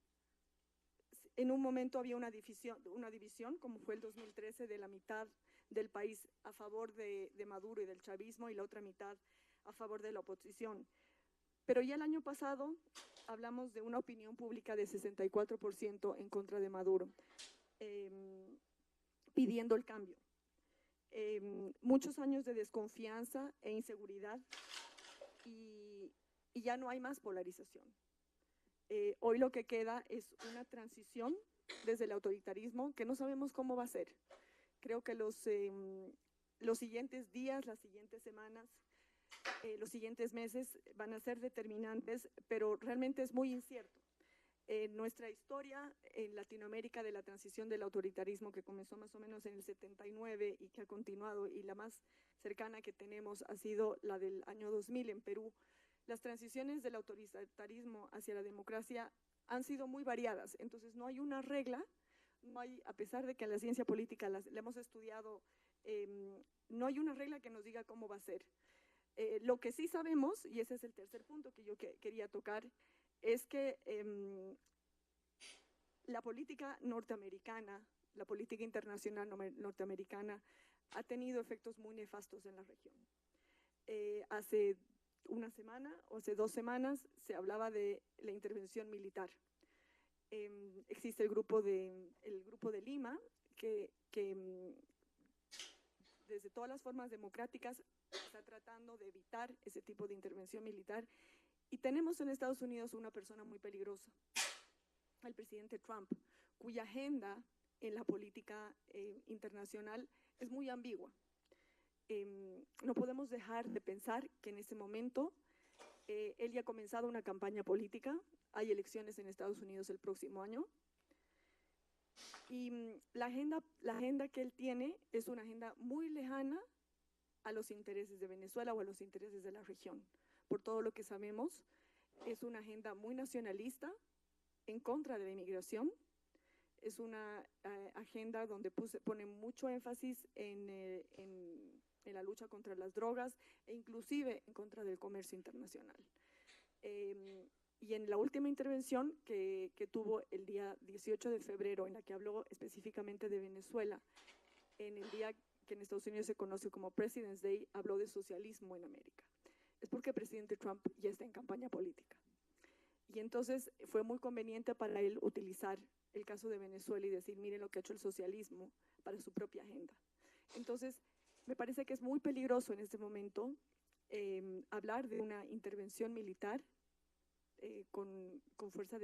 un momento había una división, como fue el 2013, de la mitad del país a favor de Maduro y del chavismo y la otra mitad a favor de la oposición. Pero ya el año pasado hablamos de una opinión pública de 64% en contra de Maduro, pidiendo el cambio. Muchos años de desconfianza e inseguridad y ya no hay más polarización. Hoy lo que queda es una transición desde el autoritarismo que no sabemos cómo va a ser. Creo que los siguientes días, las siguientes semanas, los siguientes meses van a ser determinantes, pero realmente es muy incierto. Nuestra historia en Latinoamérica de la transición del autoritarismo, que comenzó más o menos en el 79 y que ha continuado, y la más cercana que tenemos ha sido la del año 2000 en Perú. Las transiciones del autoritarismo hacia la democracia han sido muy variadas, entonces no hay una regla, no hay, a pesar de que en la ciencia política la hemos estudiado, no hay una regla que nos diga cómo va a ser. Lo que sí sabemos, y ese es el tercer punto que yo quería tocar, es que la política norteamericana, la política internacional norteamericana ha tenido efectos muy nefastos en la región. Hace una semana o hace 2 semanas se hablaba de la intervención militar. Existe el grupo de Lima que desde todas las formas democráticas está tratando de evitar ese tipo de intervención militar. Y tenemos en Estados Unidos una persona muy peligrosa, el presidente Trump, cuya agenda en la política internacional es muy ambigua. No podemos dejar de pensar que en este momento él ya ha comenzado una campaña política, hay elecciones en Estados Unidos el próximo año, y la agenda que él tiene es una agenda muy lejana a los intereses de Venezuela o a los intereses de la región. Por todo lo que sabemos, es una agenda muy nacionalista, en contra de la inmigración, es una agenda donde pone mucho énfasis en la lucha contra las drogas e inclusive en contra del comercio internacional. Y en la última intervención que tuvo el día 18 de febrero, en la que habló específicamente de Venezuela, en el día que en Estados Unidos se conoce como President's Day, habló de socialismo en América. Es porque el presidente Trump ya está en campaña política. Y entonces fue muy conveniente para él utilizar el caso de Venezuela y decir, miren lo que ha hecho el socialismo para su propia agenda. Entonces, me parece que es muy peligroso en este momento hablar de una intervención militar con fuerza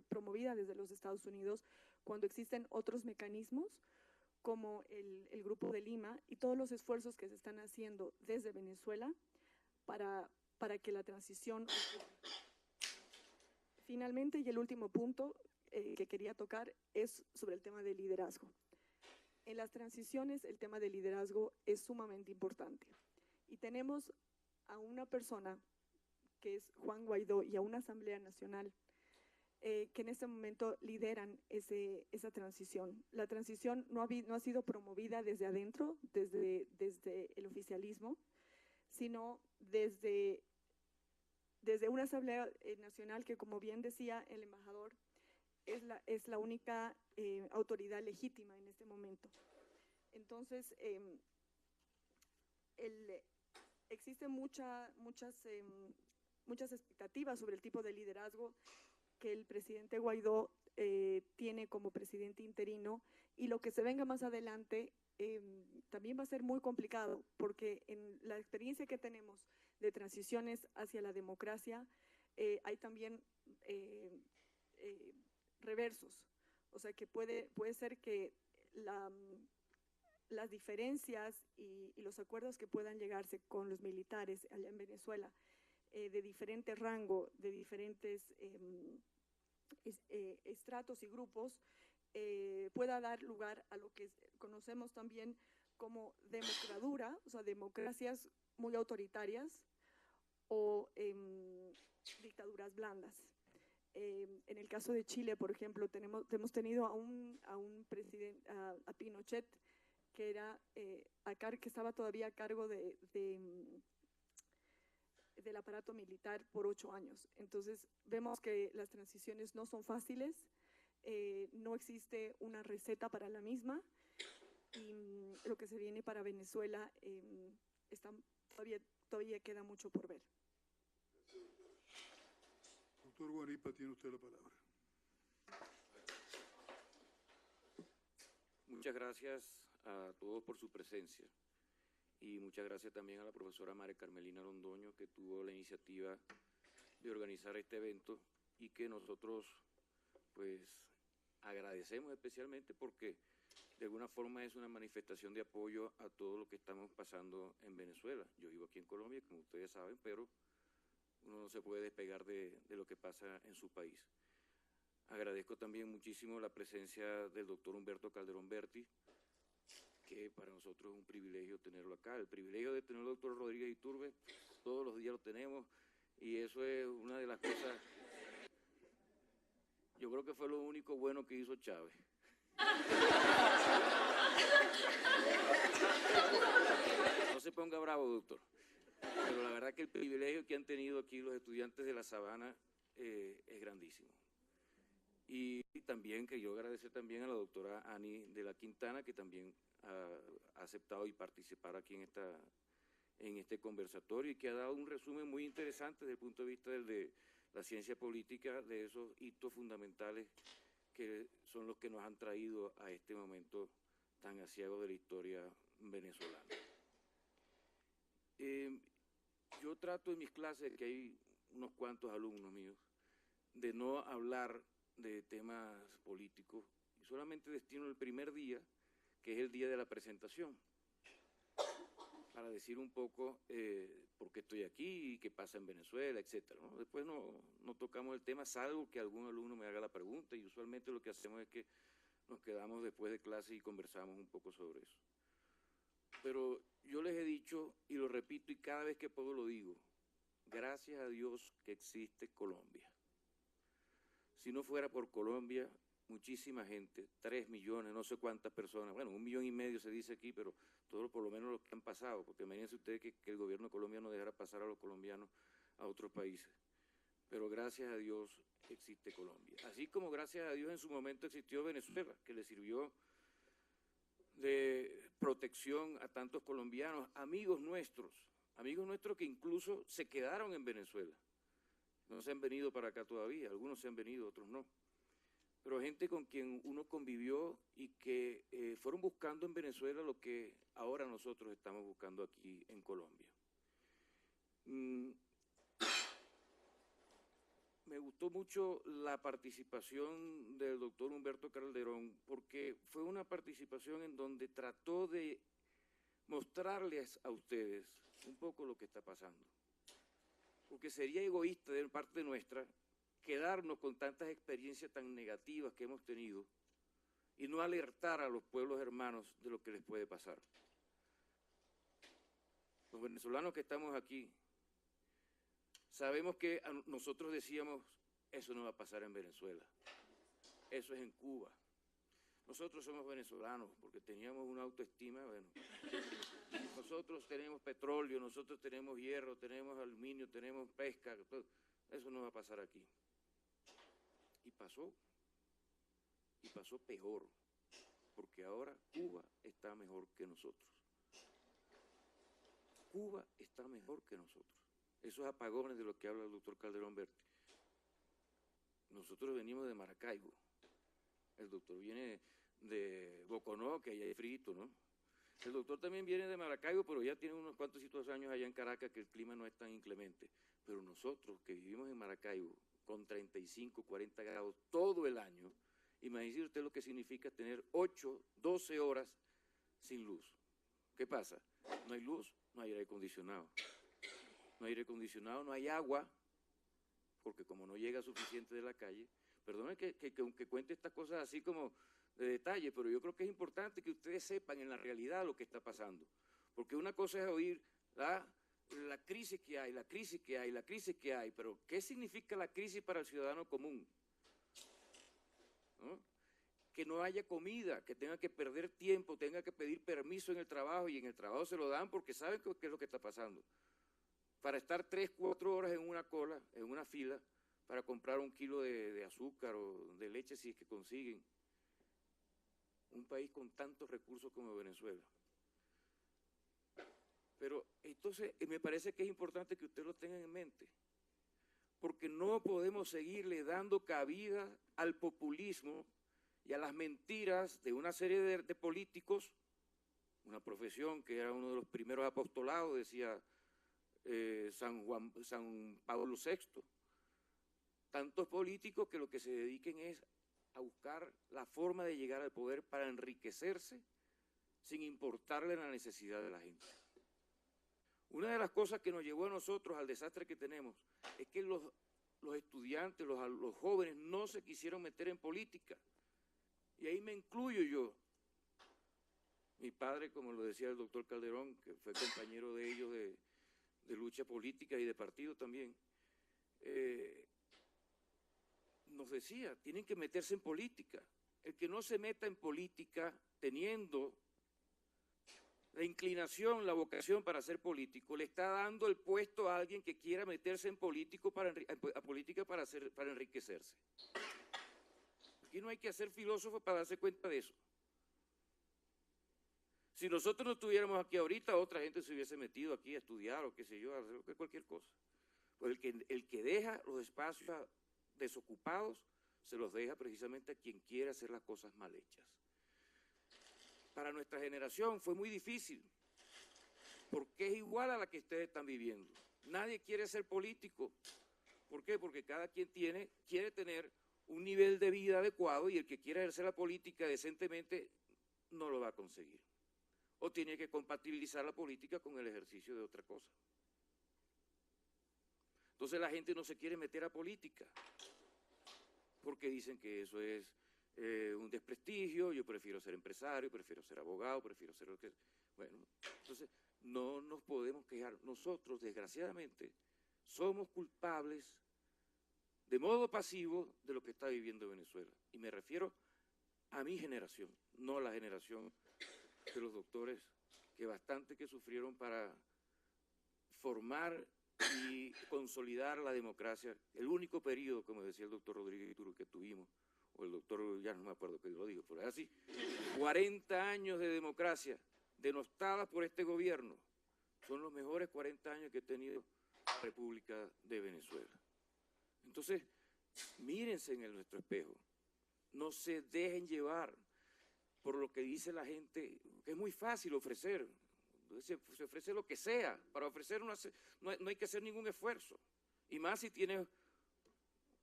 promovida desde los Estados Unidos, cuando existen otros mecanismos como el Grupo de Lima y todos los esfuerzos que se están haciendo desde Venezuela para que la transición ocurra. Finalmente, y el último punto que quería tocar es sobre el tema del liderazgo. En las transiciones el tema del liderazgo es sumamente importante. Y tenemos a una persona que es Juan Guaidó y a una Asamblea Nacional que en este momento lideran esa transición. La transición no ha sido promovida desde adentro, desde el oficialismo, sino desde una Asamblea Nacional que, como bien decía el embajador, es la única autoridad legítima en este momento. Entonces, existen muchas expectativas sobre el tipo de liderazgo que el presidente Guaidó tiene como presidente interino, y lo que se venga más adelante también va a ser muy complicado, porque en la experiencia que tenemos de transiciones hacia la democracia hay también reversos, o sea que puede ser que las diferencias y los acuerdos que puedan llegarse con los militares allá en Venezuela de diferente rango, de diferentes estratos y grupos, pueda dar lugar a lo que conocemos también como democradura, o sea, democracias muy autoritarias o dictaduras blandas. En el caso de Chile, por ejemplo, hemos tenido a un presidente, a Pinochet, que que estaba todavía a cargo del aparato militar por 8 años. Entonces, vemos que las transiciones no son fáciles, no existe una receta para la misma, y lo que se viene para Venezuela todavía queda mucho por ver. Doctor Guaripa, tiene usted la palabra. Muchas gracias a todos por su presencia y muchas gracias también a la profesora María Carmelina Londoño, que tuvo la iniciativa de organizar este evento y que nosotros pues agradecemos especialmente porque de alguna forma es una manifestación de apoyo a todo lo que estamos pasando en Venezuela. Yo vivo aquí en Colombia, como ustedes saben, pero uno no se puede despegar de lo que pasa en su país. Agradezco también muchísimo la presencia del doctor Humberto Calderón Berti, que para nosotros es un privilegio tenerlo acá. El privilegio de tener al doctor Rodríguez Iturbe, todos los días lo tenemos, y eso es una de las cosas, yo creo que fue lo único bueno que hizo Chávez. No se ponga bravo, doctor, pero la verdad que el privilegio que han tenido aquí los estudiantes de La Sabana es grandísimo. Y también que yo agradecer también a la doctora Ani de la Quintana, que también ha aceptado y participar aquí en este conversatorio y que ha dado un resumen muy interesante desde el punto de vista de la ciencia política, de esos hitos fundamentales que son los que nos han traído a este momento tan aciago de la historia venezolana. Yo trato en mis clases, que hay unos cuantos alumnos míos, de no hablar de temas políticos, y solamente destino el primer día, que es el día de la presentación, para decir un poco por qué estoy aquí y qué pasa en Venezuela, etcétera, ¿no? Después no tocamos el tema, salvo que algún alumno me haga la pregunta, y usualmente lo que hacemos es que nos quedamos después de clase y conversamos un poco sobre eso. Pero yo les he dicho, y lo repito, y cada vez que puedo lo digo, gracias a Dios que existe Colombia. Si no fuera por Colombia, muchísima gente, 3 millones, no sé cuántas personas, bueno, 1,5 millones se dice aquí, pero todos por lo menos los que han pasado, porque imagínense ustedes que el gobierno colombiano dejara pasar a los colombianos a otros países. Pero gracias a Dios existe Colombia. Así como gracias a Dios en su momento existió Venezuela, que le sirvió de protección a tantos colombianos, amigos nuestros que incluso se quedaron en Venezuela. No se han venido para acá todavía, algunos se han venido, otros no. Pero gente con quien uno convivió y que fueron buscando en Venezuela lo que ahora nosotros estamos buscando aquí en Colombia. Me gustó mucho la participación del doctor Humberto Calderón, porque fue una participación en donde trató de mostrarles a ustedes un poco lo que está pasando. Porque sería egoísta de parte nuestra quedarnos con tantas experiencias tan negativas que hemos tenido y no alertar a los pueblos hermanos de lo que les puede pasar. Los venezolanos que estamos aquí, sabemos que nosotros decíamos, eso no va a pasar en Venezuela, eso es en Cuba. Nosotros somos venezolanos porque teníamos una autoestima, bueno, nosotros tenemos petróleo, nosotros tenemos hierro, tenemos aluminio, tenemos pesca, eso no va a pasar aquí. Y pasó peor, porque ahora Cuba está mejor que nosotros. Cuba está mejor que nosotros. Esos apagones de los que habla el doctor Calderón Berti. Nosotros venimos de Maracaibo. El doctor viene de Boconó, que allá hay frito, ¿no? El doctor también viene de Maracaibo, pero ya tiene unos cuantos años allá en Caracas que el clima no es tan inclemente. Pero nosotros que vivimos en Maracaibo con 35, 40 grados todo el año, imagínese usted lo que significa tener 8, 12 horas sin luz. ¿Qué pasa? No hay luz, no hay aire acondicionado. No hay aire acondicionado, no hay agua, porque como no llega suficiente de la calle, perdone que cuente estas cosas así como de detalle, pero yo creo que es importante que ustedes sepan en la realidad lo que está pasando. Porque una cosa es oír la crisis que hay, la crisis que hay, la crisis que hay, pero ¿qué significa la crisis para el ciudadano común? ¿No? Que no haya comida, que tenga que perder tiempo, tenga que pedir permiso en el trabajo, y en el trabajo se lo dan porque saben qué es lo que está pasando. Para estar 3, 4 horas en una cola, en una fila, para comprar un kilo de azúcar o de leche si es que consiguen. Un país con tantos recursos como Venezuela. Pero entonces me parece que es importante que ustedes lo tengan en mente, porque no podemos seguirle dando cabida al populismo y a las mentiras de una serie de políticos, una profesión que era uno de los primeros apostolados, decía San Pablo VI, tantos políticos que lo que se dediquen es a buscar la forma de llegar al poder para enriquecerse sin importarle la necesidad de la gente. Una de las cosas que nos llevó a nosotros al desastre que tenemos es que los estudiantes, los jóvenes no se quisieron meter en política. Y ahí me incluyo yo. Mi padre, como lo decía el doctor Calderón, que fue compañero de ellos de lucha política y de partido también, nos decía, tienen que meterse en política. El que no se meta en política teniendo la inclinación, la vocación para ser político, le está dando el puesto a alguien que quiera meterse en política para enriquecerse. Aquí no hay que ser filósofo para darse cuenta de eso. Si nosotros no estuviéramos aquí ahorita, otra gente se hubiese metido aquí a estudiar o qué sé yo, a hacer cualquier cosa. Pues el que deja los espacios desocupados, se los deja precisamente a quien quiere hacer las cosas mal hechas. Para nuestra generación fue muy difícil, porque es igual a la que ustedes están viviendo. Nadie quiere ser político. ¿Por qué? Porque cada quien quiere tener un nivel de vida adecuado, y el que quiera ejercer la política decentemente no lo va a conseguir. O tiene que compatibilizar la política con el ejercicio de otra cosa. Entonces la gente no se quiere meter a política, porque dicen que eso es un desprestigio, yo prefiero ser empresario, prefiero ser abogado, prefiero ser lo que... Bueno, entonces no nos podemos quejar. Nosotros, desgraciadamente, somos culpables de modo pasivo de lo que está viviendo Venezuela. Y me refiero a mi generación, no a la generación de los doctores que bastante que sufrieron para formar y consolidar la democracia. El único periodo, como decía el doctor Rodríguez Ituro, que tuvimos, o el doctor, ya no me acuerdo que lo dijo, pero es así, 40 años de democracia denostada por este gobierno, son los mejores 40 años que ha tenido la República de Venezuela. Entonces, mírense en nuestro espejo, no se dejen llevar por lo que dice la gente, que es muy fácil ofrecer. Se ofrece lo que sea, para ofrecer no hay que hacer ningún esfuerzo, y más si tienes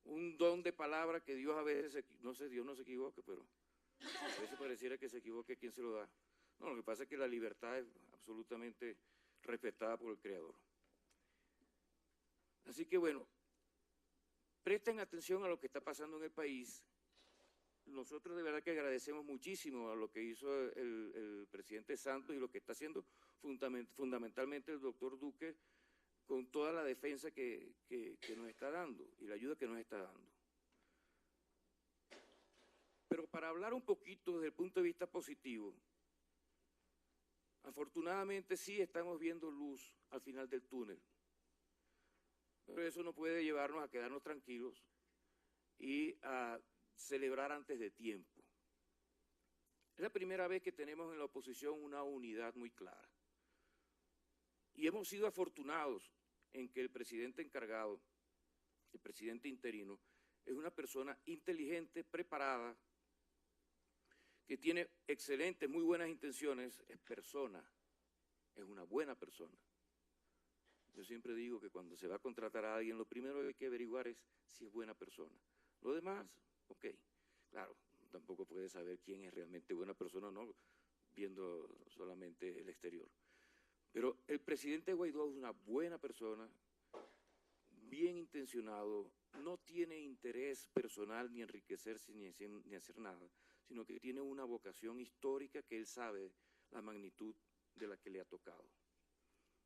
un don de palabra que Dios a veces, no sé, Dios no se equivoca, pero a veces pareciera que se equivoque quien se lo da. No, lo que pasa es que la libertad es absolutamente respetada por el Creador. Así que bueno, presten atención a lo que está pasando en el país. Nosotros de verdad que agradecemos muchísimo a lo que hizo el presidente Santos y lo que está haciendo fundamentalmente el doctor Duque, con toda la defensa que nos está dando y la ayuda que nos está dando. Pero para hablar un poquito desde el punto de vista positivo, afortunadamente sí estamos viendo luz al final del túnel, pero eso no puede llevarnos a quedarnos tranquilos y a celebrar antes de tiempo. Es la primera vez que tenemos en la oposición una unidad muy clara. Y hemos sido afortunados en que el presidente encargado, el presidente interino, es una persona inteligente, preparada, que tiene excelentes, muy buenas intenciones, es persona, es una buena persona. Yo siempre digo que cuando se va a contratar a alguien, lo primero que hay que averiguar es si es buena persona. Lo demás, ok, claro, tampoco puede saber quién es realmente buena persona, no viendo solamente el exterior. Pero el presidente Guaidó es una buena persona, bien intencionado, no tiene interés personal ni enriquecerse ni hacer nada, sino que tiene una vocación histórica que él sabe la magnitud de la que le ha tocado.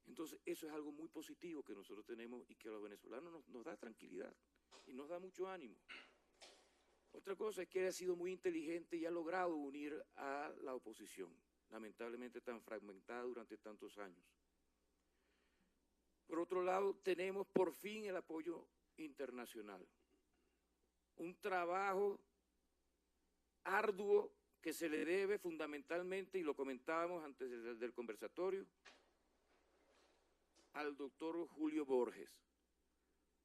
Entonces, eso es algo muy positivo que nosotros tenemos y que a los venezolanos nos da tranquilidad y nos da mucho ánimo. Otra cosa es que él ha sido muy inteligente y ha logrado unir a la oposición, lamentablemente tan fragmentada durante tantos años. Por otro lado, tenemos por fin el apoyo internacional. Un trabajo arduo que se le debe fundamentalmente, y lo comentábamos antes del conversatorio, al doctor Julio Borges,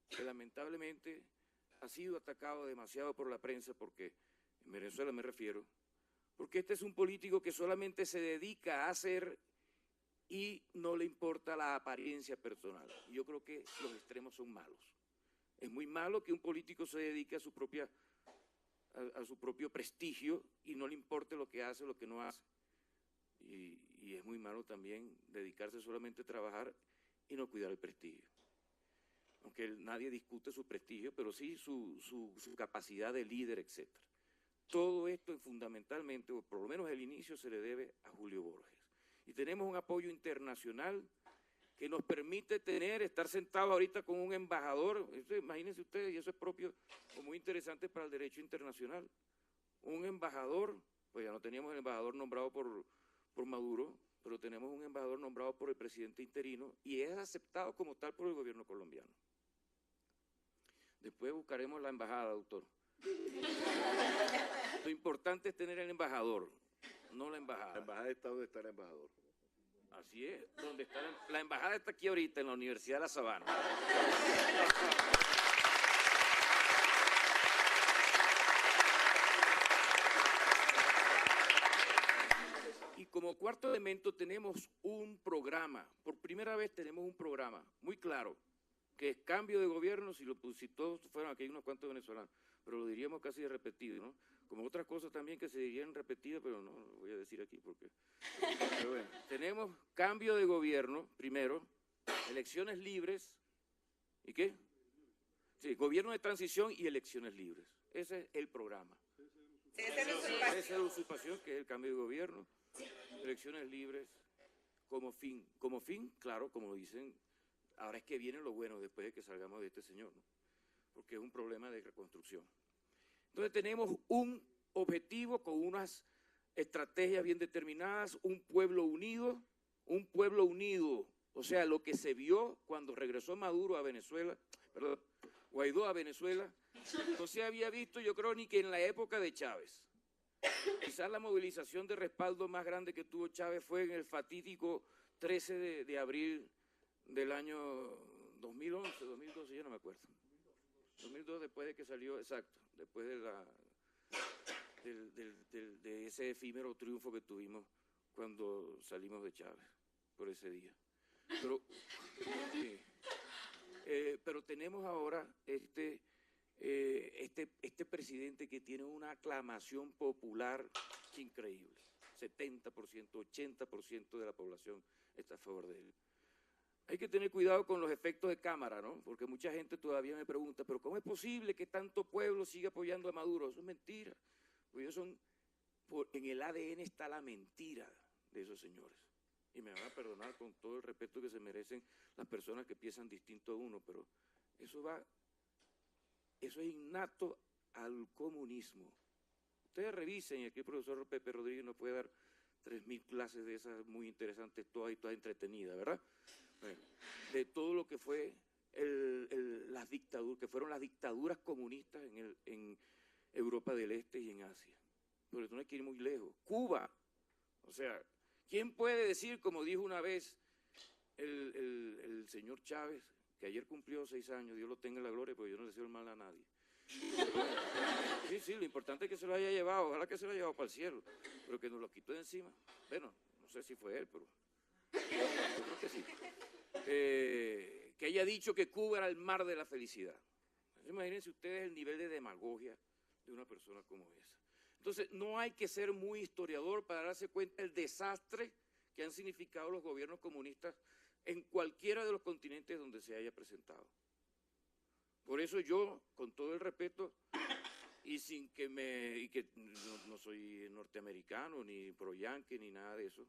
que lamentablemente ha sido atacado demasiado por la prensa, porque, en Venezuela me refiero, porque este es un político que solamente se dedica a hacer y no le importa la apariencia personal. Y yo creo que los extremos son malos. Es muy malo que un político se dedique a su propio prestigio y no le importe lo que hace o lo que no hace. Y es muy malo también dedicarse solamente a trabajar y no cuidar el prestigio. Aunque nadie discute su prestigio, pero sí su capacidad de líder, etc. Todo esto fundamentalmente, o por lo menos el inicio, se le debe a Julio Borges. Y tenemos un apoyo internacional que nos permite estar sentado ahorita con un embajador. Imagínense ustedes, y eso es propio o muy interesante para el derecho internacional. Un embajador, pues ya no teníamos el embajador nombrado por Maduro, pero tenemos un embajador nombrado por el presidente interino y es aceptado como tal por el gobierno colombiano. Después buscaremos la embajada, doctor. Lo importante es tener el embajador, no la embajada. La embajada está donde está el embajador. Así es, donde está la embajada está aquí ahorita en la Universidad de La Sabana. Y como cuarto elemento tenemos un programa, por primera vez tenemos un programa muy claro, que es cambio de gobierno, si todos fueran aquí, hay unos cuantos venezolanos, pero lo diríamos casi de repetido, ¿no? Como otras cosas también que se dirían repetidas, pero no lo voy a decir aquí porque... Pero bueno, tenemos cambio de gobierno, primero, elecciones libres, ¿y qué? Sí, gobierno de transición y elecciones libres. Ese es el programa. Esa es la usurpación, que es el cambio de gobierno, elecciones libres, como fin. Como fin, claro, como dicen, ahora es que viene lo bueno después de que salgamos de este señor, ¿no? Porque es un problema de reconstrucción. Entonces tenemos un objetivo con unas estrategias bien determinadas, un pueblo unido, o sea, lo que se vio cuando regresó Maduro a Venezuela, perdón, Guaidó a Venezuela, no se había visto, yo creo, ni que en la época de Chávez. Quizás la movilización de respaldo más grande que tuvo Chávez fue en el fatídico 13 de abril del año 2011, 2012, yo no me acuerdo. 2002, después de que salió, exacto, después de ese efímero triunfo que tuvimos cuando salimos de Chávez, por ese día. Pero, sí, pero tenemos ahora este presidente que tiene una aclamación popular increíble. 70%, 80% de la población está a favor de él. Hay que tener cuidado con los efectos de cámara, ¿no? Porque mucha gente todavía me pregunta, ¿pero cómo es posible que tanto pueblo siga apoyando a Maduro? Eso es mentira. Porque ellos en el ADN está la mentira de esos señores. Y me van a perdonar con todo el respeto que se merecen las personas que piensan distinto a uno, pero eso es innato al comunismo. Ustedes revisen, y aquí el profesor Pepe Rodríguez nos puede dar 3.000 clases de esas muy interesantes, todas entretenidas, ¿verdad? Bueno, de todo lo que fue las dictaduras, que fueron las dictaduras comunistas en Europa del Este y en Asia. Pero no hay que ir muy lejos. Cuba, o sea, ¿quién puede decir, como dijo una vez el señor Chávez, que ayer cumplió 6 años, Dios lo tenga en la gloria, porque yo no deseo el mal a nadie? Sí, lo importante es que se lo haya llevado, ojalá que se lo haya llevado para el cielo, pero que nos lo quitó de encima. Bueno, no sé si fue él, pero yo creo que sí. Que haya dicho que Cuba era el mar de la felicidad. Imagínense ustedes el nivel de demagogia de una persona como esa. Entonces, no hay que ser muy historiador para darse cuenta del desastre que han significado los gobiernos comunistas en cualquiera de los continentes donde se haya presentado. Por eso yo, con todo el respeto, y sin que no soy norteamericano, ni pro-yankee, ni nada de eso.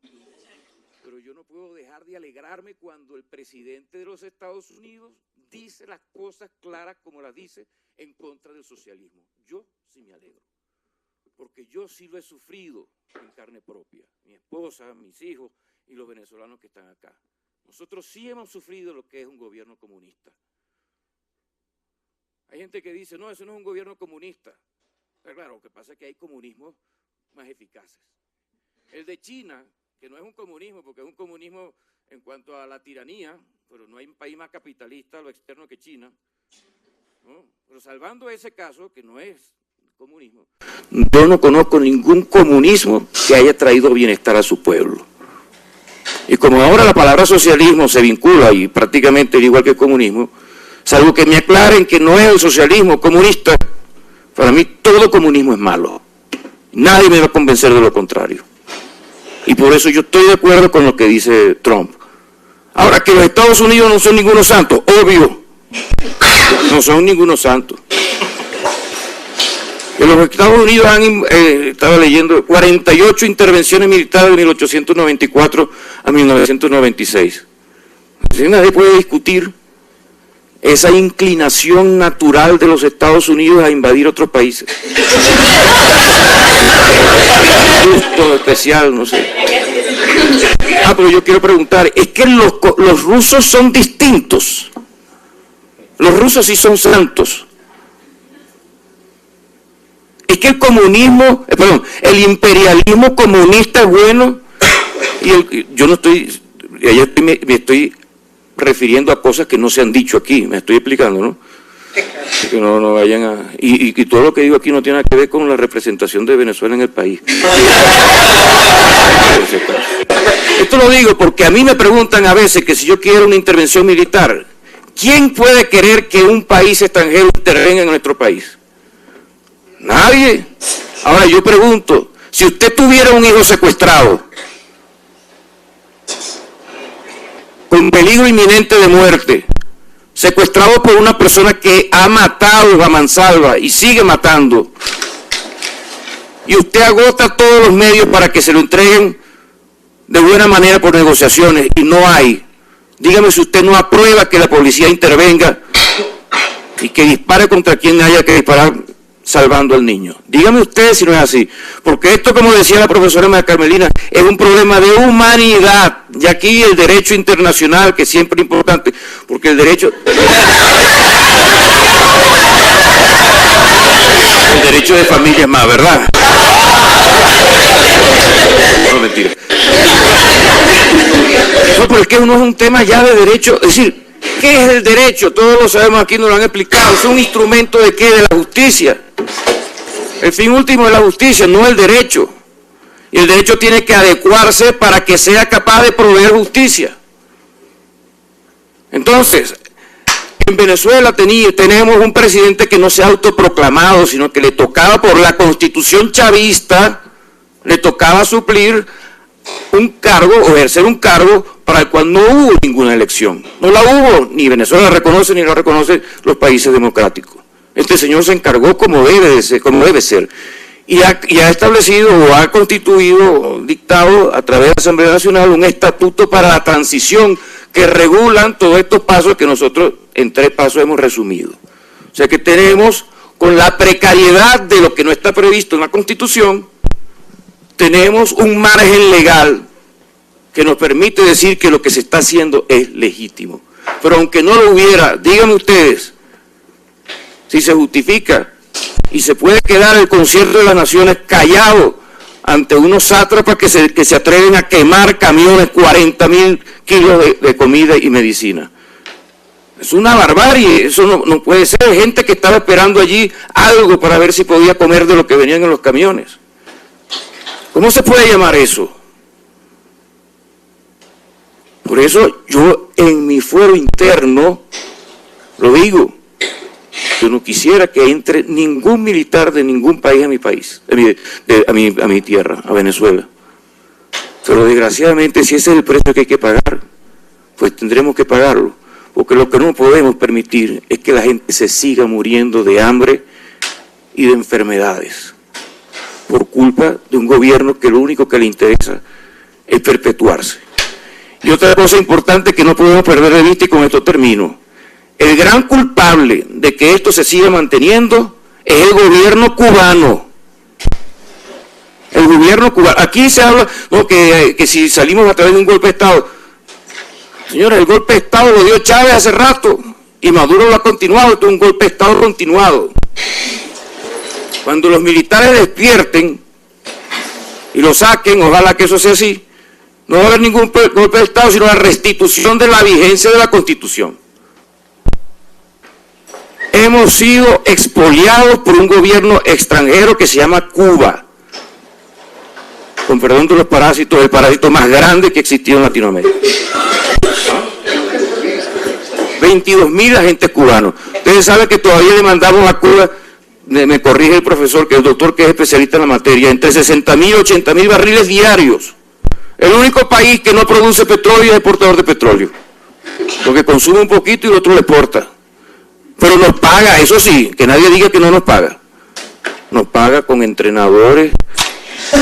Pero yo no puedo dejar de alegrarme cuando el presidente de los Estados Unidos dice las cosas claras como las dice en contra del socialismo. Yo sí me alegro, porque yo sí lo he sufrido en carne propia. Mi esposa, mis hijos y los venezolanos que están acá. Nosotros sí hemos sufrido lo que es un gobierno comunista. Hay gente que dice, no, eso no es un gobierno comunista. Pero claro, lo que pasa es que hay comunismos más eficaces. El de China, que no es un comunismo, porque es un comunismo en cuanto a la tiranía, pero no hay un país más capitalista a lo externo que China, ¿no? Pero salvando ese caso, que no es comunismo, yo no conozco ningún comunismo que haya traído bienestar a su pueblo. Y como ahora la palabra socialismo se vincula, y prácticamente igual que el comunismo, salvo que me aclaren que no es el socialismo comunista, para mí todo comunismo es malo. Nadie me va a convencer de lo contrario. Y por eso yo estoy de acuerdo con lo que dice Trump. Ahora, que los Estados Unidos no son ningunos santos, obvio, no son ningunos santos. Que los Estados Unidos estaba leyendo, 48 intervenciones militares de 1894 a 1996. Así nadie puede discutir esa inclinación natural de los Estados Unidos a invadir otros países. Justo, especial, no sé. Pero yo quiero preguntar, ¿es que los rusos son distintos? Los rusos sí son santos. ¿Es que el imperialismo comunista es bueno? Yo no estoy, me estoy refiriendo a cosas que no se han dicho aquí, me estoy explicando, ¿no? Que no vayan a... Y todo lo que digo aquí no tiene nada que ver con la representación de Venezuela en el país. Esto lo digo porque a mí me preguntan a veces que si yo quiero una intervención militar, ¿quién puede querer que un país extranjero intervenga en nuestro país? Nadie. Ahora yo pregunto, si usted tuviera un hijo secuestrado, con peligro inminente de muerte, secuestrado por una persona que ha matado a mansalva y sigue matando, y usted agota todos los medios para que se lo entreguen de buena manera por negociaciones, y no hay, dígame si usted no aprueba que la policía intervenga y que dispare contra quien haya que disparar salvando al niño. Dígame usted si no es así, porque esto, como decía la profesora María Carmelina, es un problema de humanidad, y aquí el derecho internacional, que siempre es importante, porque el derecho de familia es más, ¿verdad? No, mentira. No, pero es que uno es un tema ya de derecho, es decir, ¿qué es el derecho? Todos lo sabemos aquí, nos lo han explicado. ¿Es un instrumento de qué? De la justicia. El fin último de la justicia, no el derecho. Y el derecho tiene que adecuarse para que sea capaz de proveer justicia. Entonces, en Venezuela tenemos un presidente que no se ha autoproclamado, sino que le tocaba por la Constitución chavista, le tocaba suplir un cargo o ejercer un cargo para el cual no hubo ninguna elección. No la hubo, ni Venezuela la reconoce ni la reconocen los países democráticos. Este señor se encargó como debe ser, y ha establecido o ha constituido o dictado a través de la Asamblea Nacional un estatuto para la transición que regulan todos estos pasos que nosotros en 3 pasos hemos resumido. O sea que tenemos, con la precariedad de lo que no está previsto en la Constitución, tenemos un margen legal que nos permite decir que lo que se está haciendo es legítimo. Pero aunque no lo hubiera, díganme ustedes, si se justifica y se puede quedar el concierto de las naciones callado ante unos sátrapas que se atreven a quemar camiones, 40.000 kilos de comida y medicina. Es una barbarie, eso no puede ser. Gente que estaba esperando allí algo para ver si podía comer de lo que venían en los camiones. ¿Cómo se puede llamar eso? Por eso yo en mi fuero interno lo digo, yo no quisiera que entre ningún militar de ningún país a mi país, a mi tierra, a Venezuela. Pero desgraciadamente si ese es el precio que hay que pagar, pues tendremos que pagarlo, porque lo que no podemos permitir es que la gente se siga muriendo de hambre y de enfermedades, por culpa de un gobierno que lo único que le interesa es perpetuarse. Y otra cosa importante que no podemos perder de vista, y con esto termino, el gran culpable de que esto se siga manteniendo es el gobierno cubano. El gobierno cubano. Aquí se habla no, que si salimos a través de un golpe de Estado. Señores, el golpe de Estado lo dio Chávez hace rato y Maduro lo ha continuado. Esto es un golpe de Estado continuado. Cuando los militares despierten y lo saquen, ojalá que eso sea así, no va a haber ningún golpe de Estado, sino la restitución de la vigencia de la Constitución. Hemos sido expoliados por un gobierno extranjero que se llama Cuba. Con perdón de los parásitos, el parásito más grande que existió en Latinoamérica. 22.000 agentes cubanos. Ustedes saben que todavía le mandamos a Cuba, me corrige el profesor, que el doctor que es especialista en la materia, entre 60.000 y 80.000 barriles diarios. El único país que no produce petróleo es exportador de petróleo. Porque consume un poquito y el otro le exporta. Pero nos paga, eso sí, que nadie diga que no nos paga. Nos paga con entrenadores,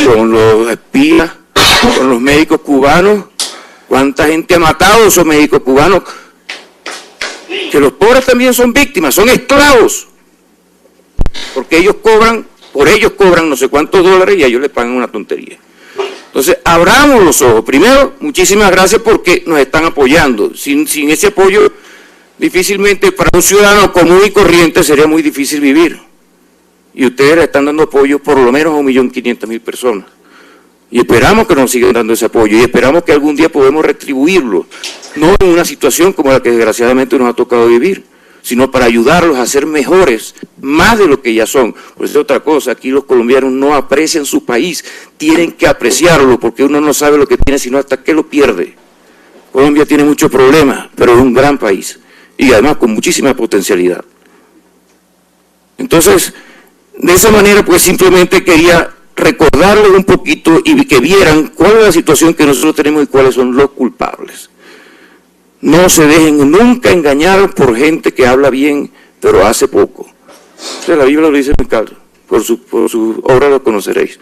con los espías, con los médicos cubanos. ¿Cuánta gente ha matado esos médicos cubanos? Que los pobres también son víctimas, son esclavos. Porque ellos cobran, por ellos cobran no sé cuántos dólares y a ellos les pagan una tontería. Entonces, abramos los ojos. Primero, muchísimas gracias porque nos están apoyando. Sin ese apoyo, difícilmente para un ciudadano común y corriente sería muy difícil vivir. Y ustedes le están dando apoyo por lo menos a 1.500.000 personas. Y esperamos que nos sigan dando ese apoyo y esperamos que algún día podamos retribuirlo. No en una situación como la que desgraciadamente nos ha tocado vivir, sino para ayudarlos a ser mejores, más de lo que ya son. Pues es otra cosa, aquí los colombianos no aprecian su país, tienen que apreciarlo, porque uno no sabe lo que tiene, sino hasta que lo pierde. Colombia tiene muchos problemas, pero es un gran país, y además con muchísima potencialidad. Entonces, de esa manera, pues simplemente quería recordarles un poquito y que vieran cuál es la situación que nosotros tenemos y cuáles son los culpables. No se dejen nunca engañar por gente que habla bien, pero hace poco. Entonces, la Biblia lo dice muy claro, por su obra lo conoceréis.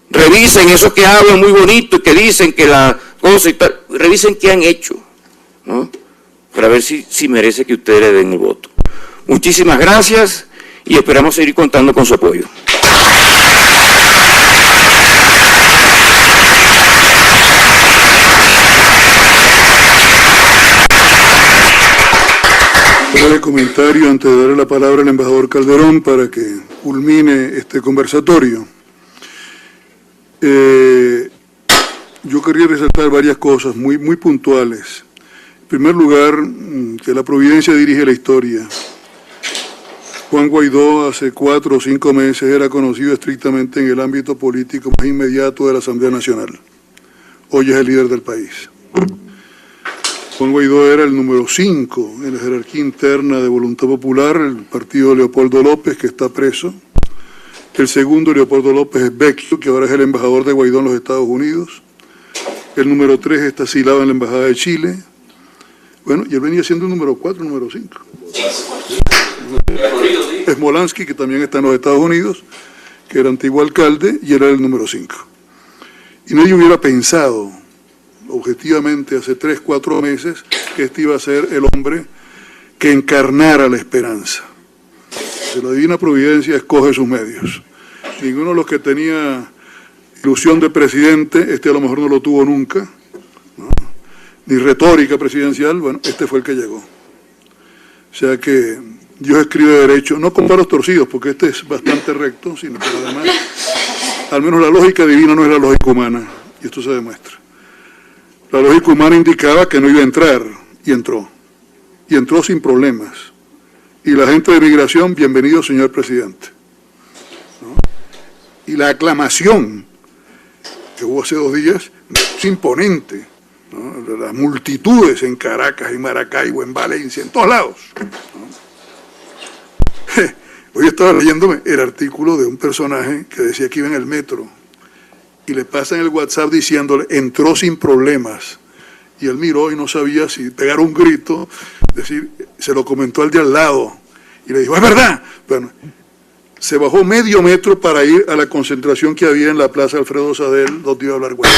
Revisen esos que hablan muy bonito y que dicen que la cosa y tal, revisen qué han hecho, ¿no? Para ver si merece que ustedes le den el voto. Muchísimas gracias y esperamos seguir contando con su apoyo. De comentario antes de darle la palabra al embajador Calderón para que culmine este conversatorio. Yo quería resaltar varias cosas muy puntuales. En primer lugar, que la providencia dirige la historia. Juan Guaidó hace 4 o 5 meses era conocido estrictamente en el ámbito político más inmediato de la Asamblea Nacional. Hoy es el líder del país. Juan Guaidó era el número 5 en la jerarquía interna de Voluntad Popular, el partido de Leopoldo López, que está preso. El segundo, Leopoldo López, es Vecchio, que ahora es el embajador de Guaidó en los Estados Unidos. El número 3 está asilado en la Embajada de Chile. Bueno, y él venía siendo el número 4, número 5. Smolansky, que también está en los Estados Unidos, que era antiguo alcalde, y era el número 5. Y nadie hubiera pensado objetivamente hace 3 o 4 meses que este iba a ser el hombre que encarnara la esperanza. De la divina providencia escoge sus medios. Ninguno de los que tenía ilusión de presidente, este a lo mejor no lo tuvo nunca, ¿no? Ni retórica presidencial, bueno, este fue el que llegó. O sea que Dios escribe derecho, no con palos torcidos, porque este es bastante recto, sino que además, al menos la lógica divina no es la lógica humana, y esto se demuestra. La lógica humana indicaba que no iba a entrar, y entró sin problemas. Y la gente de migración, bienvenido señor presidente, ¿no? Y la aclamación que hubo hace 2 días, es imponente, ¿no? Las multitudes en Caracas, en Maracaibo, en Valencia, en todos lados, ¿no? Hoy estaba leyéndome el artículo de un personaje que decía que iba en el metro, y le pasan el WhatsApp diciéndole, entró sin problemas, y él miró y no sabía si pegar un grito, decir, se lo comentó al de al lado, y le dijo, es verdad. Bueno, se bajó medio metro para ir a la concentración que había en la Plaza Alfredo Sadel, donde iba a hablar Guaidó.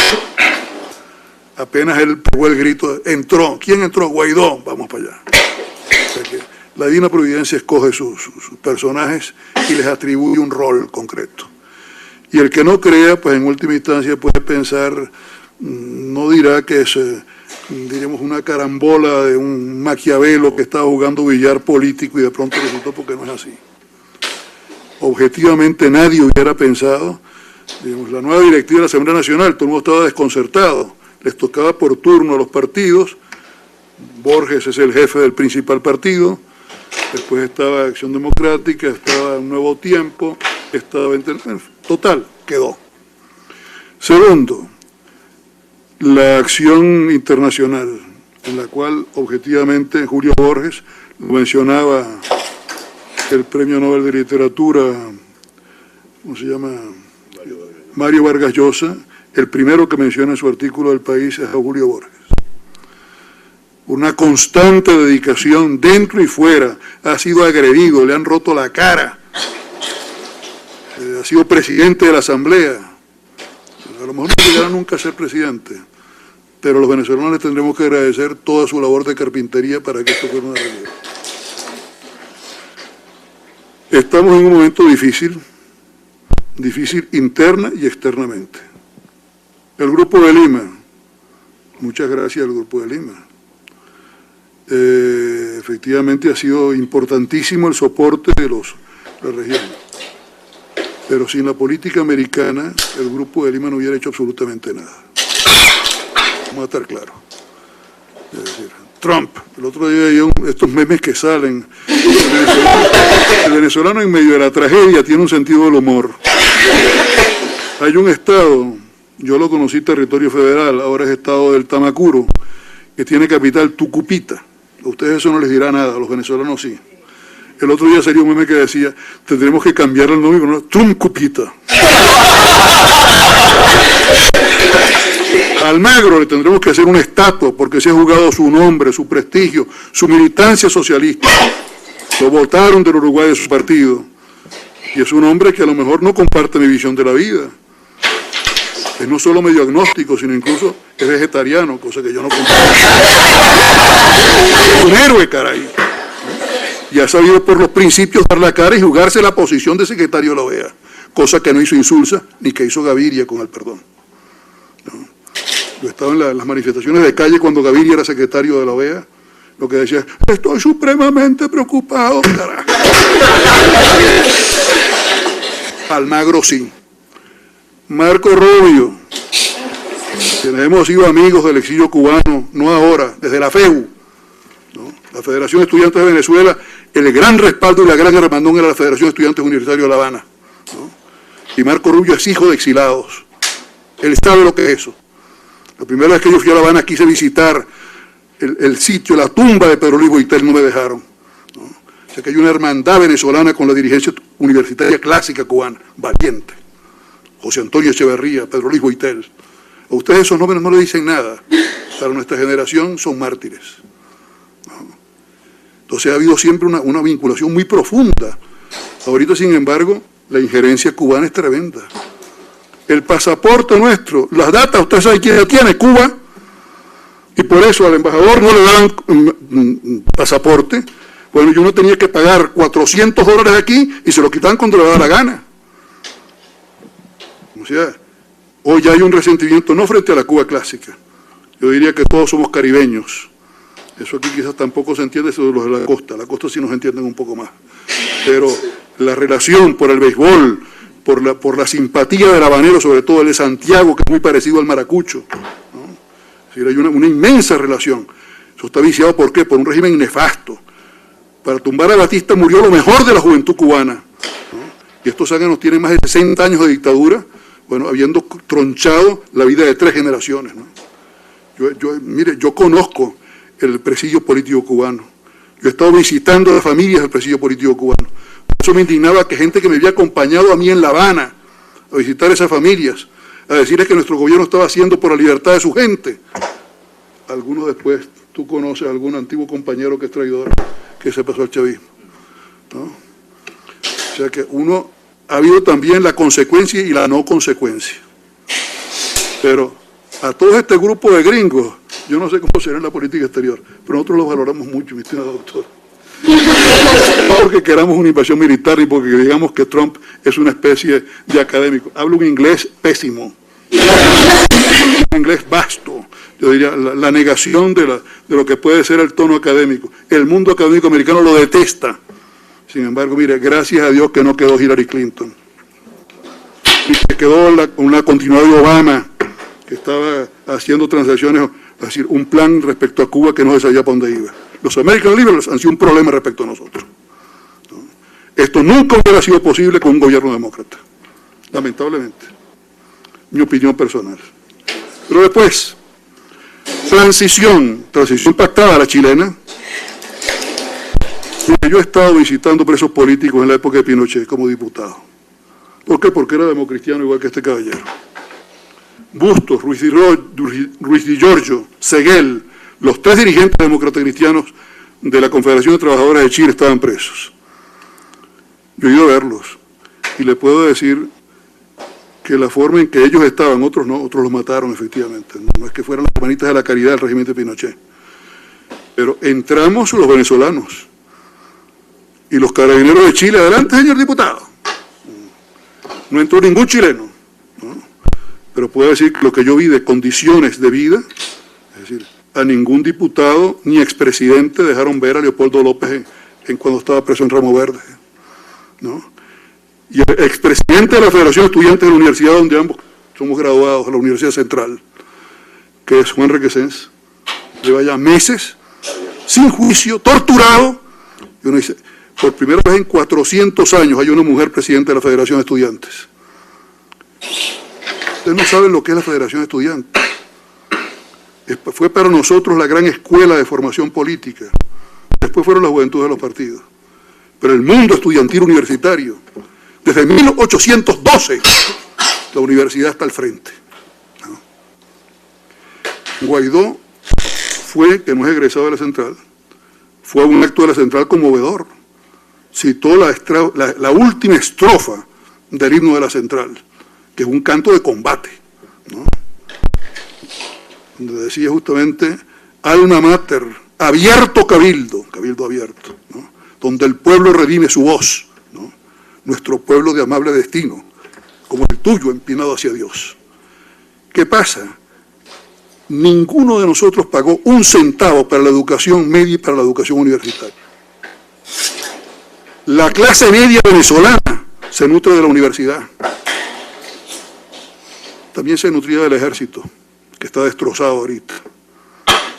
Apenas él pegó el grito, entró. ¿Quién entró? Guaidó, vamos para allá. O sea que la Divina Providencia escoge sus personajes y les atribuye un rol concreto. Y el que no crea, pues en última instancia puede pensar, no dirá que es, diríamos, una carambola de un Maquiavelo que estaba jugando billar político y de pronto resultó, porque no es así. Objetivamente nadie hubiera pensado, digamos, la nueva directiva de la Asamblea Nacional, todo el mundo estaba desconcertado, les tocaba por turno a los partidos, Borges es el jefe del principal partido, después estaba Acción Democrática, estaba Nuevo Tiempo, estaba... Total, quedó. Segundo, la acción internacional, en la cual objetivamente Julio Borges lo mencionaba el Premio Nobel de Literatura, ¿cómo se llama? Mario Vargas Llosa, el primero que menciona en su artículo del País es a Julio Borges. Una constante dedicación dentro y fuera, ha sido agredido, le han roto la cara, ha sido presidente de la Asamblea, a lo mejor no llegará nunca a ser presidente, pero los venezolanos les tendremos que agradecer toda su labor de carpintería para que esto fuera una realidad. Estamos en un momento difícil interna y externamente. El Grupo de Lima, muchas gracias al Grupo de Lima. Efectivamente ha sido importantísimo el soporte de la región. Pero sin la política americana, el Grupo de Lima no hubiera hecho absolutamente nada. Vamos a estar claros. Es decir, Trump, el otro día hay estos memes que salen. El venezolano en medio de la tragedia tiene un sentido del humor. Hay un estado, yo lo conocí territorio federal, ahora es estado del Tamacuro, que tiene capital Tucupita. A ustedes eso no les dirá nada, a los venezolanos sí. El otro día salió un meme que decía, tendremos que cambiar el nombre, ¿no? Truncupita. A Almagro le tendremos que hacer una estatua porque se ha jugado su nombre, su prestigio, su militancia socialista. Lo votaron del Uruguay de su partido. Y es un hombre que a lo mejor no comparte mi visión de la vida. Es no solo medio agnóstico, sino incluso es vegetariano, cosa que yo no comparto. Es un héroe, caray. Y ha sabido por los principios dar la cara y jugarse la posición de secretario de la OEA, cosa que no hizo Insulza ni que hizo Gaviria, con el perdón. ¿No? Yo estaba en las manifestaciones de calle cuando Gaviria era secretario de la OEA, lo que decía, estoy supremamente preocupado, carajo. Almagro sí. Marco Rubio, quienes hemos sido amigos del exilio cubano, no ahora, desde la FEU, ¿no? La Federación de Estudiantes de Venezuela, el gran respaldo y la gran hermandad era la Federación de Estudiantes Universitarios de La Habana, ¿no? Y Marco Rubio es hijo de exilados. Él sabe lo que es eso. La primera vez que yo fui a La Habana quise visitar el sitio, la tumba de Pedro Luis Boitel, no me dejaron, ¿no? O sea que hay una hermandad venezolana con la dirigencia universitaria clásica cubana, valiente. José Antonio Echeverría, Pedro Luis Boitel. A ustedes esos nombres no le dicen nada. Para nuestra generación son mártires, ¿no? Entonces ha habido siempre una vinculación muy profunda. Ahorita, sin embargo, la injerencia cubana es tremenda. El pasaporte nuestro, las datas, usted sabe quién la tiene, Cuba, y por eso al embajador no le daban pasaporte. Bueno, yo no tenía que pagar $400 aquí y se lo quitaban cuando le daba la gana. O sea, hoy hay un resentimiento no frente a la Cuba clásica. Yo diría que todos somos caribeños. Eso aquí quizás tampoco se entiende, eso de los de la costa sí nos entienden un poco más. Pero la relación por el béisbol, por la simpatía del habanero, sobre todo el de Santiago, que es muy parecido al maracucho, ¿no? Es decir, hay una inmensa relación. Eso está viciado, ¿por qué? Por un régimen nefasto. Para tumbar a Batista murió lo mejor de la juventud cubana, ¿no? Y estos záganos tienen más de 60 años de dictadura, bueno, habiendo tronchado la vida de 3 generaciones, ¿no? Mire, yo conozco el presidio político cubano. Yo he estado visitando a las familias del presidio político cubano. Por eso me indignaba que gente que me había acompañado a mí en La Habana a visitar esas familias, a decirles que nuestro gobierno estaba haciendo por la libertad de su gente. Algunos después, tú conoces a algún antiguo compañero que es traidor, que se pasó al chavismo, ¿no? O sea que ha habido también la consecuencia y la no consecuencia. Pero a todo este grupo de gringos, yo no sé cómo será en la política exterior, pero nosotros los valoramos mucho, mi estimado doctor. No porque queramos una invasión militar ni porque digamos que Trump es una especie de académico. Habla un inglés pésimo, un inglés vasto. Yo diría la negación de lo que puede ser el tono académico. El mundo académico americano lo detesta. Sin embargo, mire, gracias a Dios que no quedó Hillary Clinton. Y que quedó una continuidad de Obama, que estaba haciendo transacciones, es decir, un plan respecto a Cuba que no se sabía para dónde iba. Los American Liberals han sido un problema respecto a nosotros. Esto nunca hubiera sido posible con un gobierno demócrata, lamentablemente. Mi opinión personal. Pero después, transición pactada a la chilena. Yo he estado visitando presos políticos en la época de Pinochet como diputado. ¿Por qué? Porque era democristiano igual que este caballero. Bustos, Ruiz Di Giorgio, Seguel, los 3 dirigentes demócratas cristianos de la Confederación de Trabajadores de Chile estaban presos. Yo he ido a verlos y le puedo decir que la forma en que ellos estaban, otros no, otros los mataron efectivamente. No es que fueran las hermanitas de la caridad del régimen de Pinochet. Pero entramos los venezolanos y los carabineros de Chile, adelante señor diputado. No entró ningún chileno, ¿no? Pero puedo decir que lo que yo vi de condiciones de vida, es decir, a ningún diputado ni expresidente dejaron ver a Leopoldo López en cuando estaba preso en Ramo Verde, ¿no? Y el expresidente de la Federación de Estudiantes de la universidad donde ambos somos graduados, a la Universidad Central, que es Juan Requesens, lleva ya meses, sin juicio, torturado, y uno dice, por primera vez en 400 años hay una mujer presidenta de la Federación de Estudiantes. Ustedes no saben lo que es la Federación de Estudiantes. Fue para nosotros la gran escuela de formación política. Después fueron las juventudes de los partidos. Pero el mundo estudiantil universitario, desde 1812, la universidad está al frente, ¿no? Guaidó que no es egresado de la Central, fue a un acto de la Central conmovedor. Citó la última estrofa del himno de la Central, que es un canto de combate, ¿no? Donde decía justamente, alma mater, abierto cabildo abierto, ¿no? Donde el pueblo redime su voz, ¿no? Nuestro pueblo de amable destino, como el tuyo empinado hacia Dios. ¿Qué pasa? Ninguno de nosotros pagó un centavo para la educación media y para la educación universitaria. La clase media venezolana se nutre de la universidad. También se nutría del ejército, que está destrozado ahorita.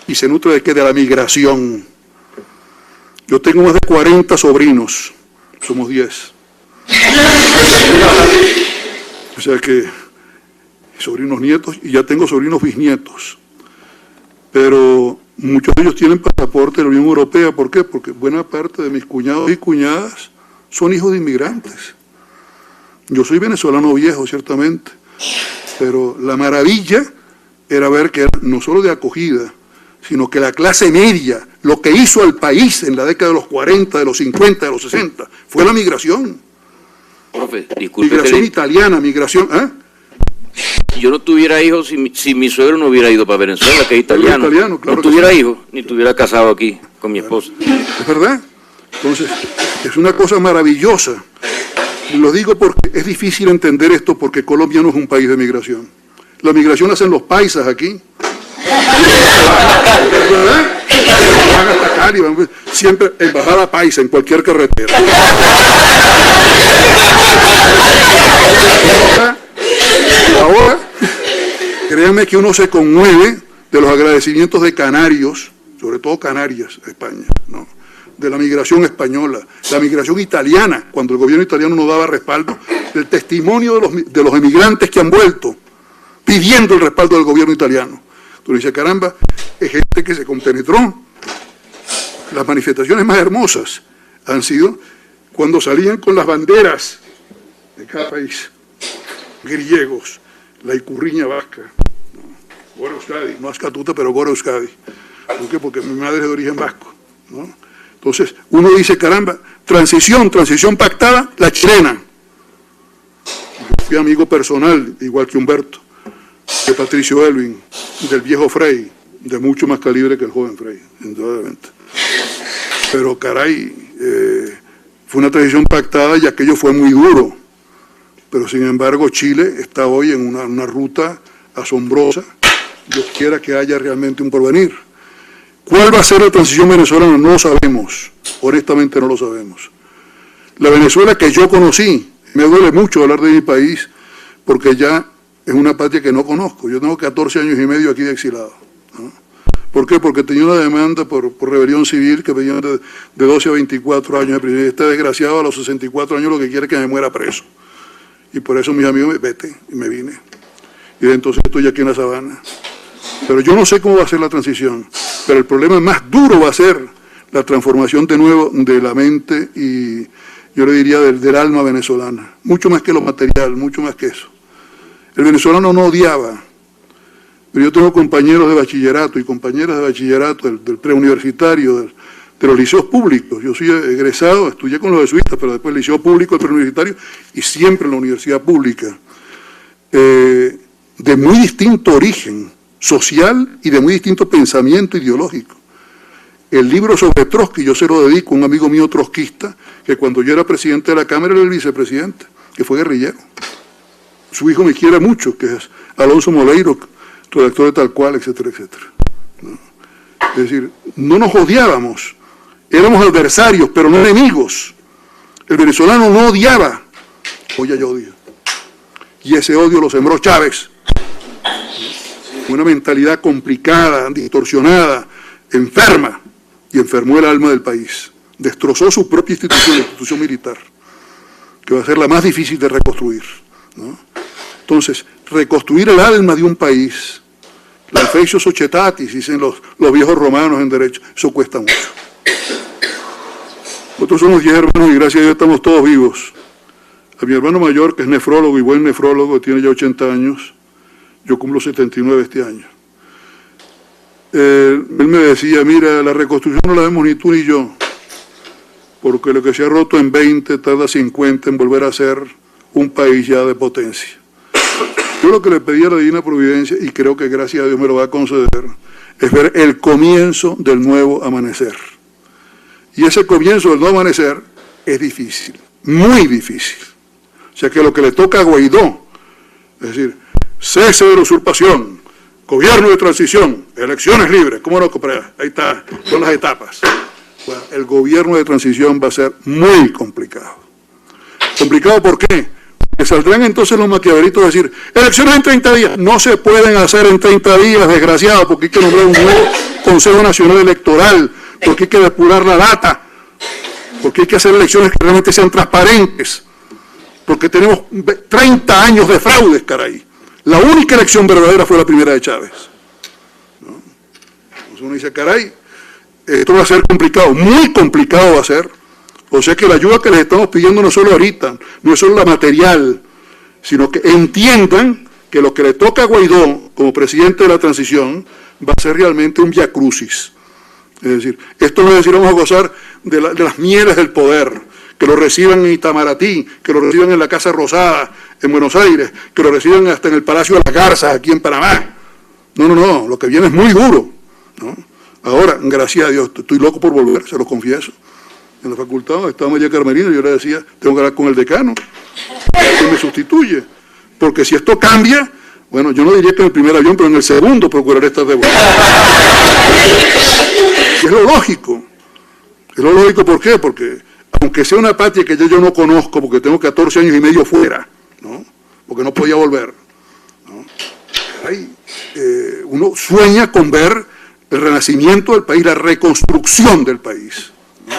¿Y se nutre de qué? De la migración. Yo tengo más de 40 sobrinos, somos 10. O sea que sobrinos nietos, y ya tengo sobrinos bisnietos. Pero muchos de ellos tienen pasaporte de la Unión Europea. ¿Por qué? Porque buena parte de mis cuñados y cuñadas son hijos de inmigrantes. Yo soy venezolano viejo, ciertamente, pero la maravilla era ver que era no solo de acogida, sino que la clase media, lo que hizo al país en la década de los 40, de los 50, de los 60, fue la migración. Profe, disculpe. Migración italiana, migración... ¿eh? Yo no tuviera hijos si mi suegro no hubiera ido para Venezuela, que es italiano. Claro, no tuviera hijos, ni estuviera casado aquí con mi esposa. ¿Es verdad? Entonces, es una cosa maravillosa. Y lo digo porque es difícil entender esto, porque Colombia no es un país de migración. La migración la hacen los paisas aquí. ¿Verdad? Van hasta Cali, siempre embajada paisa en cualquier carretera. Ahora, créanme que uno se conmueve de los agradecimientos de canarios, sobre todo Canarias, España, ¿no? De la migración española, la migración italiana, cuando el gobierno italiano no daba respaldo, del testimonio de los emigrantes que han vuelto, pidiendo el respaldo del gobierno italiano. Entonces dice, caramba, es gente que se compenetró. Las manifestaciones más hermosas han sido cuando salían con las banderas de cada país, griegos, la Icurriña vasca, ¿no? Gora Euskadi, no Ascatuta, pero Gora Euskadi. ¿Por qué? Porque mi madre es de origen vasco, ¿no? Entonces, uno dice, caramba, transición pactada, la chilena. Yo fui amigo personal, igual que Humberto, de Patricio Elwin, del viejo Frei, de mucho más calibre que el joven Frei, indudablemente. Pero caray, fue una transición pactada y aquello fue muy duro. Pero sin embargo Chile está hoy en una ruta asombrosa. Dios quiera que haya realmente un porvenir. ¿Cuál va a ser la transición venezolana? No lo sabemos, honestamente no lo sabemos. La Venezuela que yo conocí, me duele mucho hablar de mi país, porque ya es una patria que no conozco. Yo tengo 14 años y medio aquí de exilado, ¿no? ¿Por qué? Porque tenía una demanda por rebelión civil que pedían de 12 a 24 años de prisión. Este desgraciado a los 64 años lo que quiere es que me muera preso. Y por eso mis amigos vete, y me vine. Y entonces estoy aquí en la sabana. Pero yo no sé cómo va a ser la transición, pero el problema más duro va a ser la transformación de nuevo de la mente y yo le diría del alma venezolana, mucho más que lo material, mucho más que eso. El venezolano no odiaba, pero yo tengo compañeros de bachillerato y compañeras de bachillerato del preuniversitario, de los liceos públicos. Yo soy egresado, estudié con los jesuitas, pero después el liceo público, el preuniversitario y siempre en la universidad pública, de muy distinto origen social y de muy distinto pensamiento ideológico. El libro sobre Trotsky yo se lo dedico a un amigo mío trotskista, que cuando yo era presidente de la Cámara era el vicepresidente, que fue guerrillero. Su hijo me quiere mucho, que es Alonso Moleiro, redactor de Tal Cual, etcétera, etcétera, ¿no? Es decir, no nos odiábamos, éramos adversarios, pero no enemigos. El venezolano no odiaba, hoy ya odia. Y ese odio lo sembró Chávez. Una mentalidad complicada, distorsionada, enferma, y enfermó el alma del país. Destrozó su propia institución, la institución militar, que va a ser la más difícil de reconstruir, ¿no? Entonces, reconstruir el alma de un país, la infectio societatis, dicen los viejos romanos en derecho, eso cuesta mucho. Nosotros somos 10 hermanos y gracias a Dios estamos todos vivos. A mi hermano mayor, que es nefrólogo y buen nefrólogo, tiene ya 80 años, yo cumplo 79 este año. Él me decía, mira, la reconstrucción no la vemos ni tú ni yo, porque lo que se ha roto en 20 tarda 50 en volver a ser un país ya de potencia. Yo lo que le pedí a la Divina Providencia, y creo que gracias a Dios me lo va a conceder, es ver el comienzo del nuevo amanecer. Y ese comienzo del nuevo amanecer es difícil, muy difícil. O sea que lo que le toca a Guaidó, es decir, cese de la usurpación, gobierno de transición, elecciones libres, ¿cómo no? Ahí está, son las etapas. Bueno, el gobierno de transición va a ser muy complicado. ¿Complicado por qué? Porque saldrán entonces los maquiavelitos a decir, elecciones en 30 días. No se pueden hacer en 30 días, desgraciado, porque hay que nombrar un nuevo Consejo Nacional Electoral, porque hay que depurar la data, porque hay que hacer elecciones que realmente sean transparentes, porque tenemos 30 años de fraudes, caray. La única elección verdadera fue la primera de Chávez, ¿no? Entonces uno dice, caray, esto va a ser complicado, muy complicado va a ser. O sea que la ayuda que les estamos pidiendo no solo ahorita, no es solo la material, sino que entiendan que lo que le toca a Guaidó como presidente de la transición va a ser realmente un vía crucis. Es decir, esto no es decir vamos a gozar de las mieles del poder, que lo reciban en Itamaraty, que lo reciban en la Casa Rosada, en Buenos Aires, que lo reciban hasta en el Palacio de las Garzas, aquí en Panamá. No, lo que viene es muy duro, ¿no? Ahora, gracias a Dios, estoy loco por volver, se lo confieso. En la facultad estaba María Carmelina, yo le decía, tengo que hablar con el decano, que me sustituye, porque si esto cambia, bueno, yo no diría que en el primer avión, pero en el segundo procuraré estar de vuelta. Y es lo lógico. ¿Por qué? Porque aunque sea una patria que yo no conozco, porque tengo 14 años y medio fuera, ¿no? Porque no podía volver, ¿no? Uno sueña con ver el renacimiento del país, la reconstrucción del país, ¿no?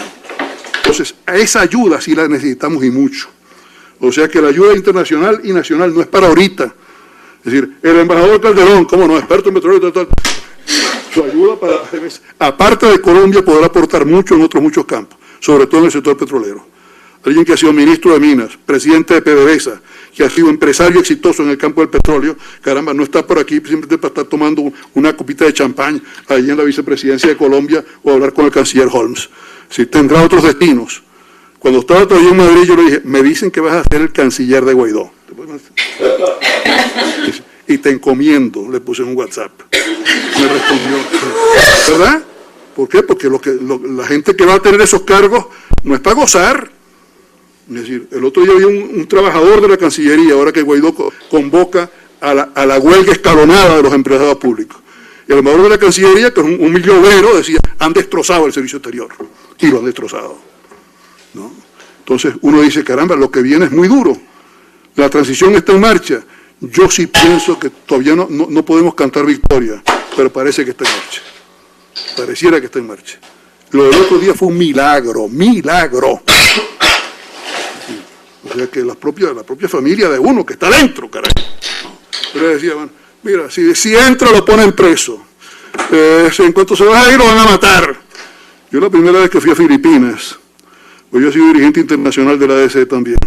Entonces, a esa ayuda sí la necesitamos y mucho. O sea que la ayuda internacional y nacional no es para ahorita. Es decir, el embajador Calderón, ¿cómo no? Experto en petróleo, tal. Su ayuda para, aparte de Colombia, podrá aportar mucho en otros muchos campos, sobre todo en el sector petrolero. alguien que ha sido ministro de Minas, presidente de PDVSA, que ha sido empresario exitoso en el campo del petróleo, caramba, no está por aquí simplemente para estar tomando una copita de champán ahí en la vicepresidencia de Colombia o hablar con el canciller Holmes. Si tendrá otros destinos. Cuando estaba todavía en Madrid, yo le dije, me dicen que vas a ser el canciller de Guaidó. Y te encomiendo, le puse en un WhatsApp. Me respondió, ¿verdad? ¿Por qué? Porque la gente que va a tener esos cargos no es para gozar. Es decir, el otro día había un trabajador de la Cancillería, ahora que Guaidó convoca a la huelga escalonada de los empleados públicos. Y el embajador de la Cancillería, que es un humilde obrero, decía, han destrozado el servicio exterior. Y lo han destrozado, ¿no? Entonces uno dice, caramba, lo que viene es muy duro. La transición está en marcha. Yo sí pienso que todavía no podemos cantar victoria, pero parece que está en marcha. Pareciera que está en marcha. Lo del otro día fue un milagro, milagro. O sea que la propia familia de uno que está dentro, caray. Pero decía, bueno, mira, si entra lo ponen preso. En cuanto se va a ir lo van a matar. Yo la primera vez que fui a Filipinas, pues yo he sido dirigente internacional de la ADC también.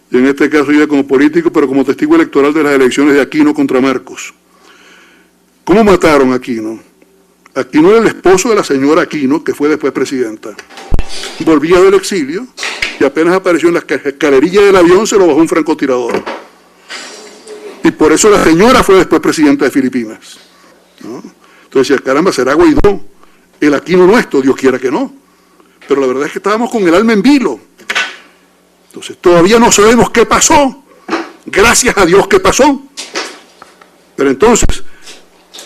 Y en este caso iba como político, pero como testigo electoral de las elecciones de Aquino contra Marcos. ¿Cómo mataron a Aquino? Aquino era el esposo de la señora Aquino, que fue después presidenta. Volvía del exilio y apenas apareció en las escalerillas del avión, se lo bajó un francotirador. Y por eso la señora fue después presidenta de Filipinas, ¿no? Entonces decía, caramba, será Guaidó el Aquino nuestro, Dios quiera que no. Pero la verdad es que estábamos con el alma en vilo. Entonces todavía no sabemos qué pasó. Gracias a Dios que pasó. Pero entonces,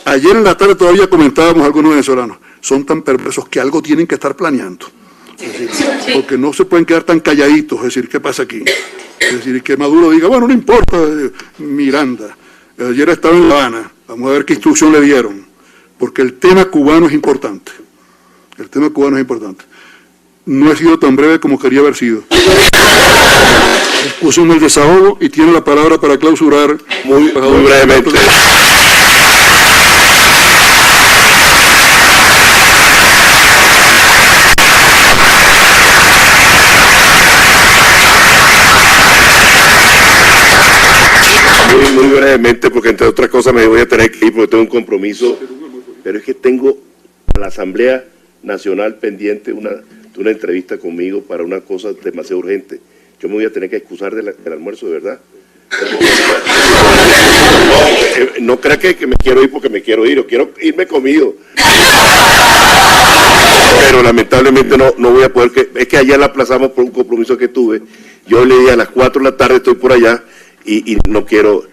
ayer en la tarde todavía comentábamos algunos venezolanos, son tan perversos que algo tienen que estar planeando. Es decir, porque no se pueden quedar tan calladitos, es decir, ¿qué pasa aquí? Es decir, que Maduro diga, bueno, no importa, Miranda. Ayer estaba en La Habana, vamos a ver qué instrucción le dieron, porque el tema cubano es importante. El tema cubano es importante. No he sido tan breve como quería haber sido. Puse en el desahogo y tiene la palabra para clausurar. Muy brevemente. Muy brevemente, porque entre otras cosas me voy a tener que ir porque tengo un compromiso, pero es que tengo a la Asamblea Nacional pendiente una entrevista conmigo para una cosa demasiado urgente. Yo me voy a tener que excusar del almuerzo, de verdad. No crea que me quiero ir porque me quiero ir, o quiero irme comido. Pero lamentablemente no voy a poder, es que ayer la aplazamos por un compromiso que tuve. Yo le dije a las 4 de la tarde estoy por allá y no quiero...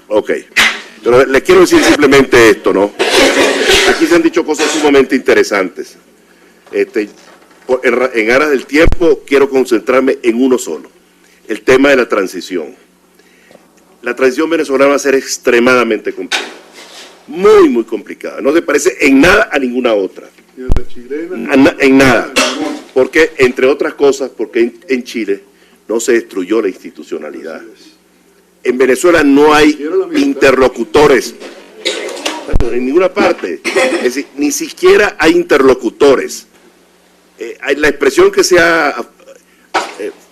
Ok. Pero les quiero decir simplemente esto, ¿no? Aquí se han dicho cosas sumamente interesantes. En aras del tiempo quiero concentrarme en uno solo, el tema de la transición. La transición venezolana va a ser extremadamente complicada, muy, muy complicada. No se parece en nada a ninguna otra. En nada. Porque, entre otras cosas, porque en Chile no se destruyó la institucionalidad. En Venezuela no hay interlocutores, en ninguna parte. Es decir, ni siquiera hay interlocutores. La expresión que se ha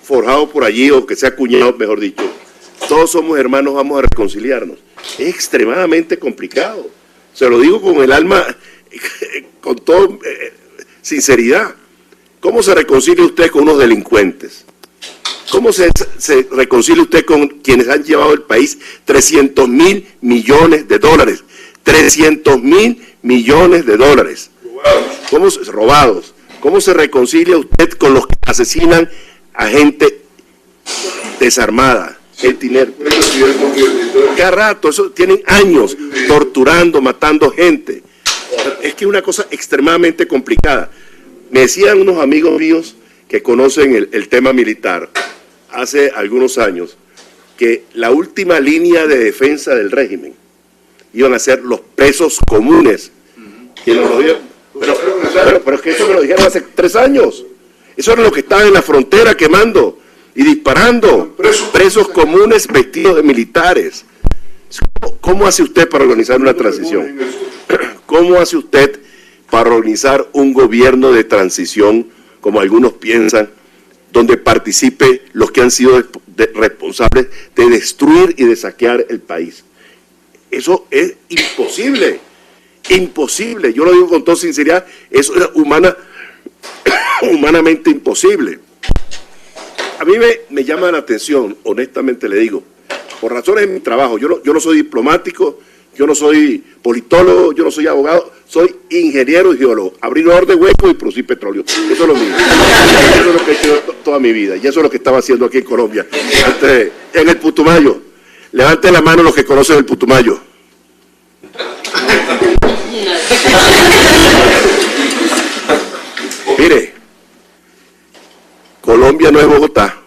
forjado por allí, o que se ha acuñado, mejor dicho, todos somos hermanos, vamos a reconciliarnos, es extremadamente complicado. Se lo digo con el alma, con toda sinceridad. ¿Cómo se reconcilia usted con unos delincuentes? ¿Cómo se reconcilia usted con quienes han llevado el país 300.000 millones de dólares? 300.000 millones de dólares. Robados. ¿Cómo se reconcilia usted con los que asesinan a gente desarmada, gente inerte? Cada rato, eso tienen años torturando, matando gente. Es que es una cosa extremadamente complicada. Me decían unos amigos míos que conocen el tema militar hace algunos años que la última línea de defensa del régimen iban a ser los presos comunes. Pero es que eso me lo dijeron hace 3 años. Eso era lo que estaba en la frontera quemando y disparando. Presos comunes vestidos de militares. ¿Cómo hace usted para organizar una transición? ¿Cómo hace usted para organizar un gobierno de transición como algunos piensan, donde participe los que han sido responsables de destruir y de saquear el país. Eso es imposible, imposible. Yo lo digo con toda sinceridad, eso es humanamente imposible. A mí me llama la atención, honestamente le digo, por razones de mi trabajo, yo no soy diplomático, yo no soy politólogo, yo no soy abogado, soy ingeniero y geólogo. Abrir de huecos y producir petróleo. Eso es lo mío. Eso es lo que he hecho toda mi vida. Y eso es lo que estaba haciendo aquí en Colombia. En el Putumayo. Levante la mano los que conocen el Putumayo. Mire, Colombia no es Bogotá.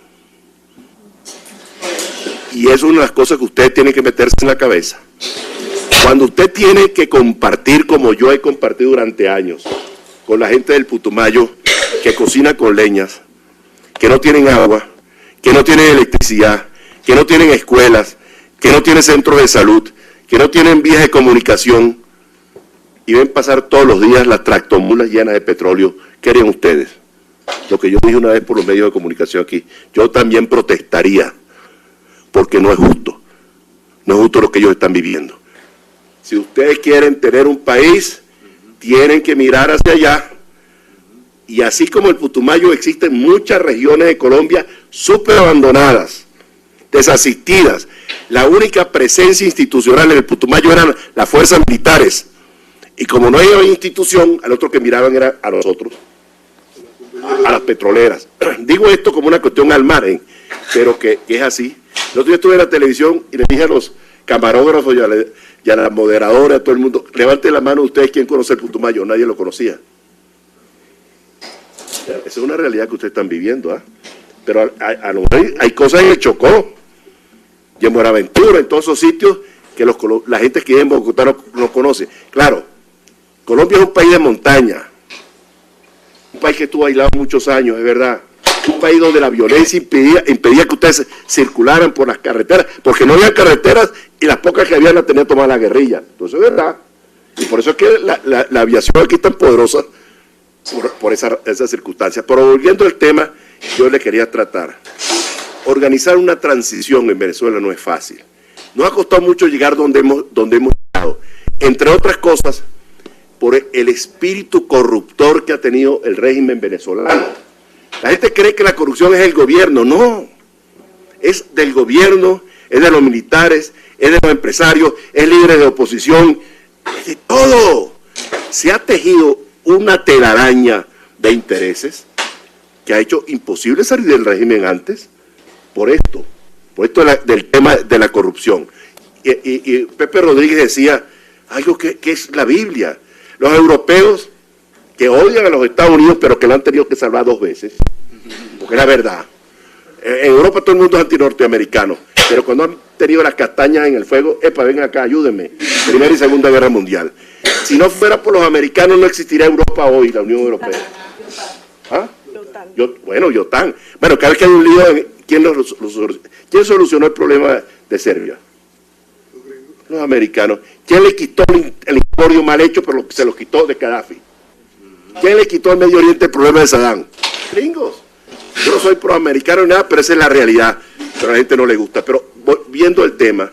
Y es una de las cosas que ustedes tienen que meterse en la cabeza. Cuando usted tiene que compartir, como yo he compartido durante años, con la gente del Putumayo, que cocina con leñas, que no tienen agua, que no tienen electricidad, que no tienen escuelas, que no tienen centros de salud, que no tienen vías de comunicación, y ven pasar todos los días las tractomulas llenas de petróleo, ¿qué harían ustedes? Lo que yo dije una vez por los medios de comunicación aquí, yo también protestaría, porque no es justo lo que ellos están viviendo. Si ustedes quieren tener un país, tienen que mirar hacia allá. Y así como el Putumayo, existen muchas regiones de Colombia súper abandonadas, desasistidas. La única presencia institucional en el Putumayo eran las fuerzas militares. Y como no había institución, al otro que miraban era a nosotros, a las petroleras. Digo esto como una cuestión al margen, pero que es así. El otro día estuve en la televisión y le dije a los camarógrafos y a la moderadora, a todo el mundo, levante la mano ustedes, ¿quién conoce el Putumayo? Nadie lo conocía. Esa es una realidad que ustedes están viviendo, ¿ah? Pero hay cosas en el Chocó y en Buenaventura, en todos esos sitios que la gente que vive en Bogotá no conoce. Claro, Colombia es un país de montaña, un país que estuvo aislado muchos años, es verdad. Un país donde la violencia impedía que ustedes circularan por las carreteras, porque no había carreteras y las pocas que había las tenían tomada la guerrilla. Entonces es verdad. Y por eso es que la aviación aquí es tan poderosa por esa circunstancia. Pero volviendo al tema, yo le quería tratar. Organizar una transición en Venezuela no es fácil. Nos ha costado mucho llegar donde hemos llegado. Entre otras cosas, por el espíritu corruptor que ha tenido el régimen venezolano. La gente cree que la corrupción es el gobierno, no, es del gobierno, es de los militares, es de los empresarios, es libre de oposición, es de todo. Se ha tejido una telaraña de intereses que ha hecho imposible salir del régimen antes por esto del tema de la corrupción. Y Pepe Rodríguez decía algo que es la Biblia. Los europeos que odian a los Estados Unidos, pero que lo han tenido que salvar 2 veces, porque es la verdad. En Europa todo el mundo es antinorteamericano, pero cuando han tenido las castañas en el fuego, vengan acá, ayúdenme, Primera y Segunda Guerra Mundial. Si no fuera por los americanos, no existiría Europa hoy, la Unión Europea. ¿Ah? OTAN. Bueno, cada vez que hay un lío, ¿quién solucionó el problema de Serbia? Los americanos. ¿Quién le quitó el emporio mal hecho, pero se lo quitó de Gaddafi? ¿Quién le quitó al Medio Oriente el problema de Saddam? Gringos. Yo no soy proamericano ni nada, pero esa es la realidad. Pero a la gente no le gusta. Pero viendo el tema,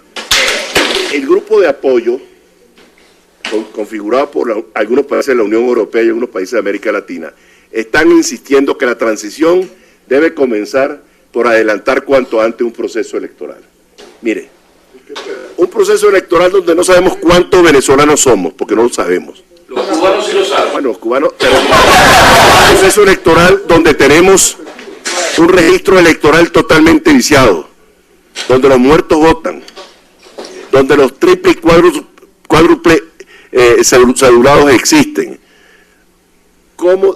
el grupo de apoyo, configurado por algunos países de la Unión Europea y algunos países de América Latina, están insistiendo que la transición debe comenzar por adelantar cuanto antes un proceso electoral. Mire, un proceso electoral donde no sabemos cuántos venezolanos somos, porque no lo sabemos. Los cubanos sí lo saben. Bueno, los cubanos, pero un proceso electoral donde tenemos un registro electoral totalmente viciado, donde los muertos votan, donde los triple y cuádruple cedulados existen,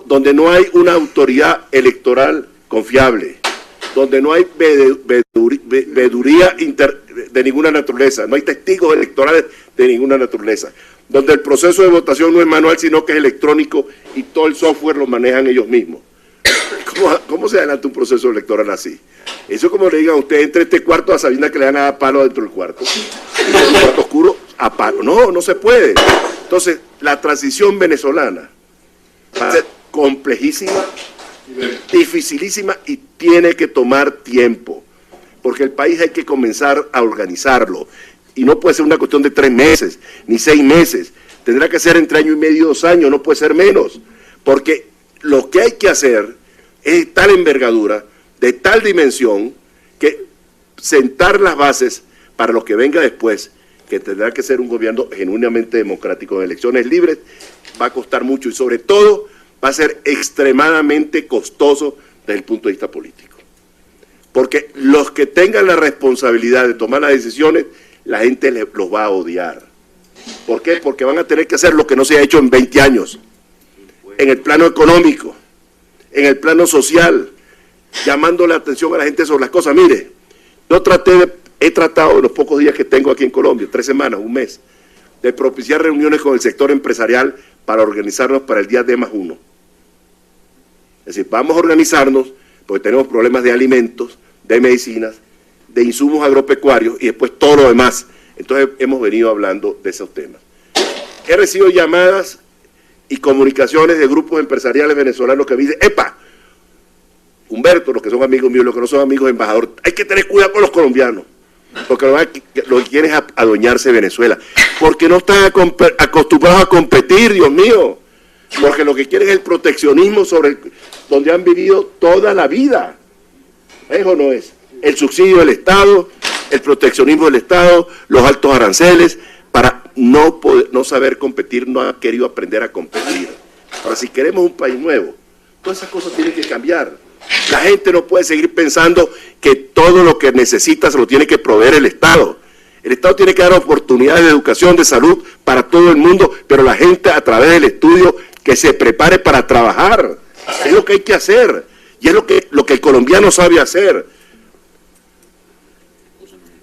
donde no hay una autoridad electoral confiable, donde no hay veeduría de ninguna naturaleza, no hay testigos electorales de ninguna naturaleza, donde el proceso de votación no es manual, sino que es electrónico y todo el software lo manejan ellos mismos. ¿Cómo se adelanta un proceso electoral así? Eso como le digan a usted, entre este cuarto a Sabina que le dan a palo dentro del cuarto. El cuarto oscuro a palo. No se puede. Entonces, la transición venezolana va a ser complejísima, dificilísima y tiene que tomar tiempo, porque el país hay que comenzar a organizarlo, y no puede ser una cuestión de 3 meses, ni 6 meses, tendrá que ser entre 1 año y medio, 2 años, no puede ser menos, porque lo que hay que hacer es de tal envergadura, de tal dimensión, que sentar las bases para lo que venga después, que tendrá que ser un gobierno genuinamente democrático, en elecciones libres, va a costar mucho y sobre todo va a ser extremadamente costoso desde el punto de vista político. Porque los que tengan la responsabilidad de tomar las decisiones, la gente los va a odiar. ¿Por qué? Porque van a tener que hacer lo que no se ha hecho en 20 años, en el plano económico, en el plano social, llamando la atención a la gente sobre las cosas. Mire, yo he tratado en los pocos días que tengo aquí en Colombia, 3 semanas, un mes, de propiciar reuniones con el sector empresarial para organizarnos para el día D+1. Es decir, vamos a organizarnos porque tenemos problemas de alimentos, de medicinas, de insumos agropecuarios y después todo lo demás. Entonces hemos venido hablando de esos temas. He recibido llamadas y comunicaciones de grupos empresariales venezolanos que me dicen: ¡epa! Humberto, los que son amigos míos, los que no son amigos, embajador, hay que tener cuidado con los colombianos, porque lo que quieren es adueñarse de Venezuela, porque no están acostumbrados a competir, Dios mío, porque lo que quieren es el proteccionismo sobre donde han vivido toda la vida. ¿Es o no es? El subsidio del Estado, el proteccionismo del Estado, los altos aranceles, para no saber competir, no han querido aprender a competir. Ahora, si queremos un país nuevo, todas esas cosas tienen que cambiar. La gente no puede seguir pensando que todo lo que necesita se lo tiene que proveer el Estado. El Estado tiene que dar oportunidades de educación, de salud para todo el mundo, pero la gente a través del estudio que se prepare para trabajar. Es lo que hay que hacer y es lo que el colombiano sabe hacer.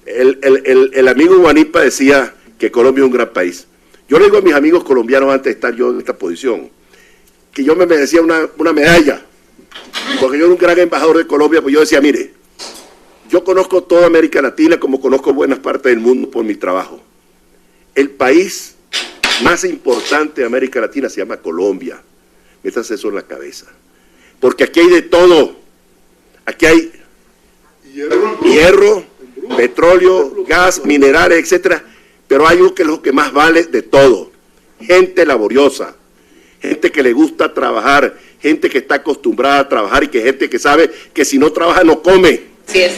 El amigo Guanipa decía que Colombia es un gran país. Yo le digo a mis amigos colombianos, antes de estar yo en esta posición, que yo me merecía una medalla, porque yo era un gran embajador de Colombia. Pues yo decía: mire, yo conozco toda América Latina como conozco buenas partes del mundo por mi trabajo. El país más importante de América Latina se llama Colombia. Métanse eso en la cabeza, porque aquí hay de todo. Aquí hay hierro, petróleo, gas, minerales, etcétera, pero hay algo que es lo que más vale de todo: gente laboriosa, gente que le gusta trabajar, gente que está acostumbrada a trabajar y que gente que sabe que si no trabaja no come. Sí es.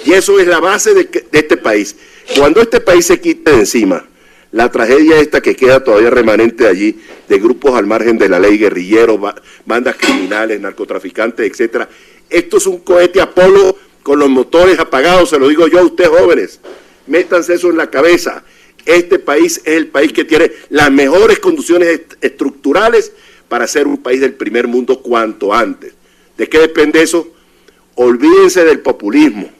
Y eso es la base de este país. Cuando este país se quita de encima la tragedia esta que queda todavía remanente allí, de grupos al margen de la ley, guerrilleros, bandas criminales, narcotraficantes, etcétera, esto es un cohete Apolo con los motores apagados, se lo digo yo a ustedes jóvenes, métanse eso en la cabeza. Este país es el país que tiene las mejores condiciones estructurales para ser un país del primer mundo cuanto antes. ¿De qué depende eso? Olvídense del populismo,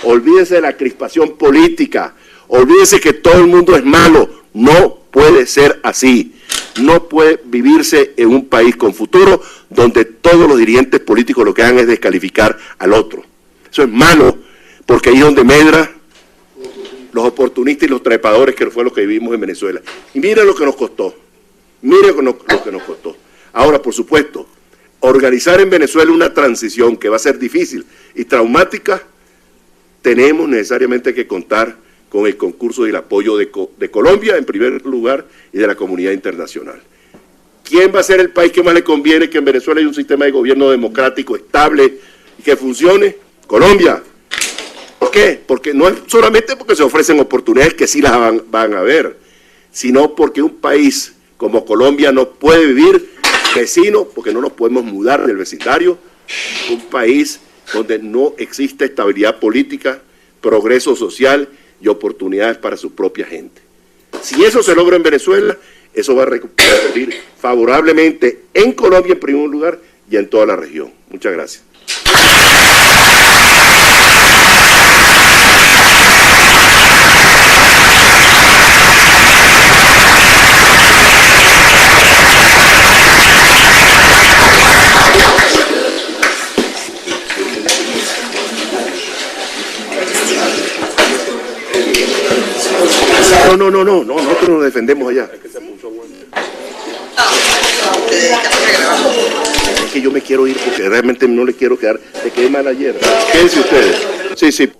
olvídense de la crispación política, olvídense que todo el mundo es malo. No puede ser así. No puede vivirse en un país con futuro donde todos los dirigentes políticos lo que hagan es descalificar al otro. Eso es malo, porque ahí es donde medra los oportunistas y los trepadores, que fue lo que vivimos en Venezuela. Y miren lo que nos costó, miren lo que nos costó. Ahora, por supuesto, organizar en Venezuela una transición que va a ser difícil y traumática, tenemos necesariamente que contar con el concurso y el apoyo de Colombia, en primer lugar, y de la comunidad internacional. ¿Quién va a ser el país que más le conviene que en Venezuela haya un sistema de gobierno democrático, estable y que funcione? Colombia. ¿Por qué? Porque no es solamente porque se ofrecen oportunidades, que sí las van a ver, sino porque un país como Colombia no puede vivir vecino, porque no nos podemos mudar del vecindario, un país donde no existe estabilidad política, progreso social y oportunidades para su propia gente. Si eso se logra en Venezuela, eso va a repercutir favorablemente en Colombia en primer lugar y en toda la región. Muchas gracias. No, nosotros nos defendemos allá. Es que se puso bueno. que yo me quiero ir porque realmente no le quiero quedar. Te quedé mal ayer. Quédense ustedes. Sí, sí.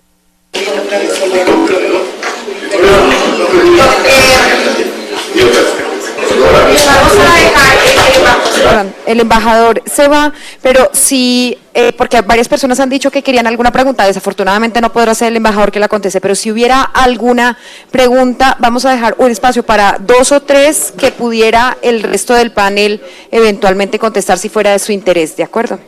El embajador se va, pero sí, porque varias personas han dicho que querían alguna pregunta, desafortunadamente no podrá ser el embajador que la conteste, pero si hubiera alguna pregunta, vamos a dejar un espacio para 2 o 3 que pudiera el resto del panel eventualmente contestar si fuera de su interés, ¿de acuerdo?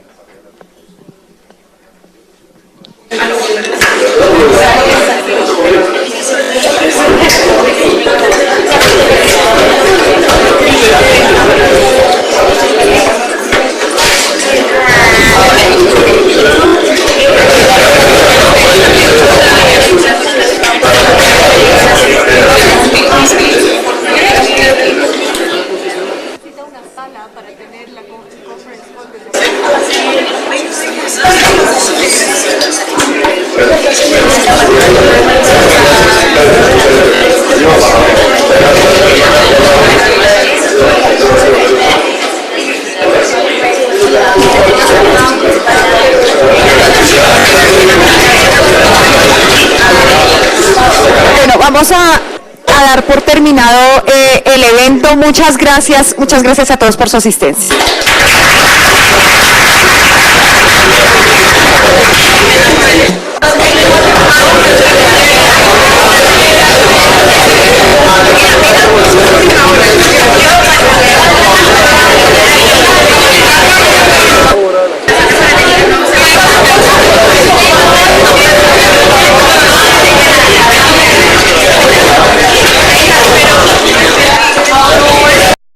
Bueno, vamos a dar por terminado el evento. Muchas gracias a todos por su asistencia.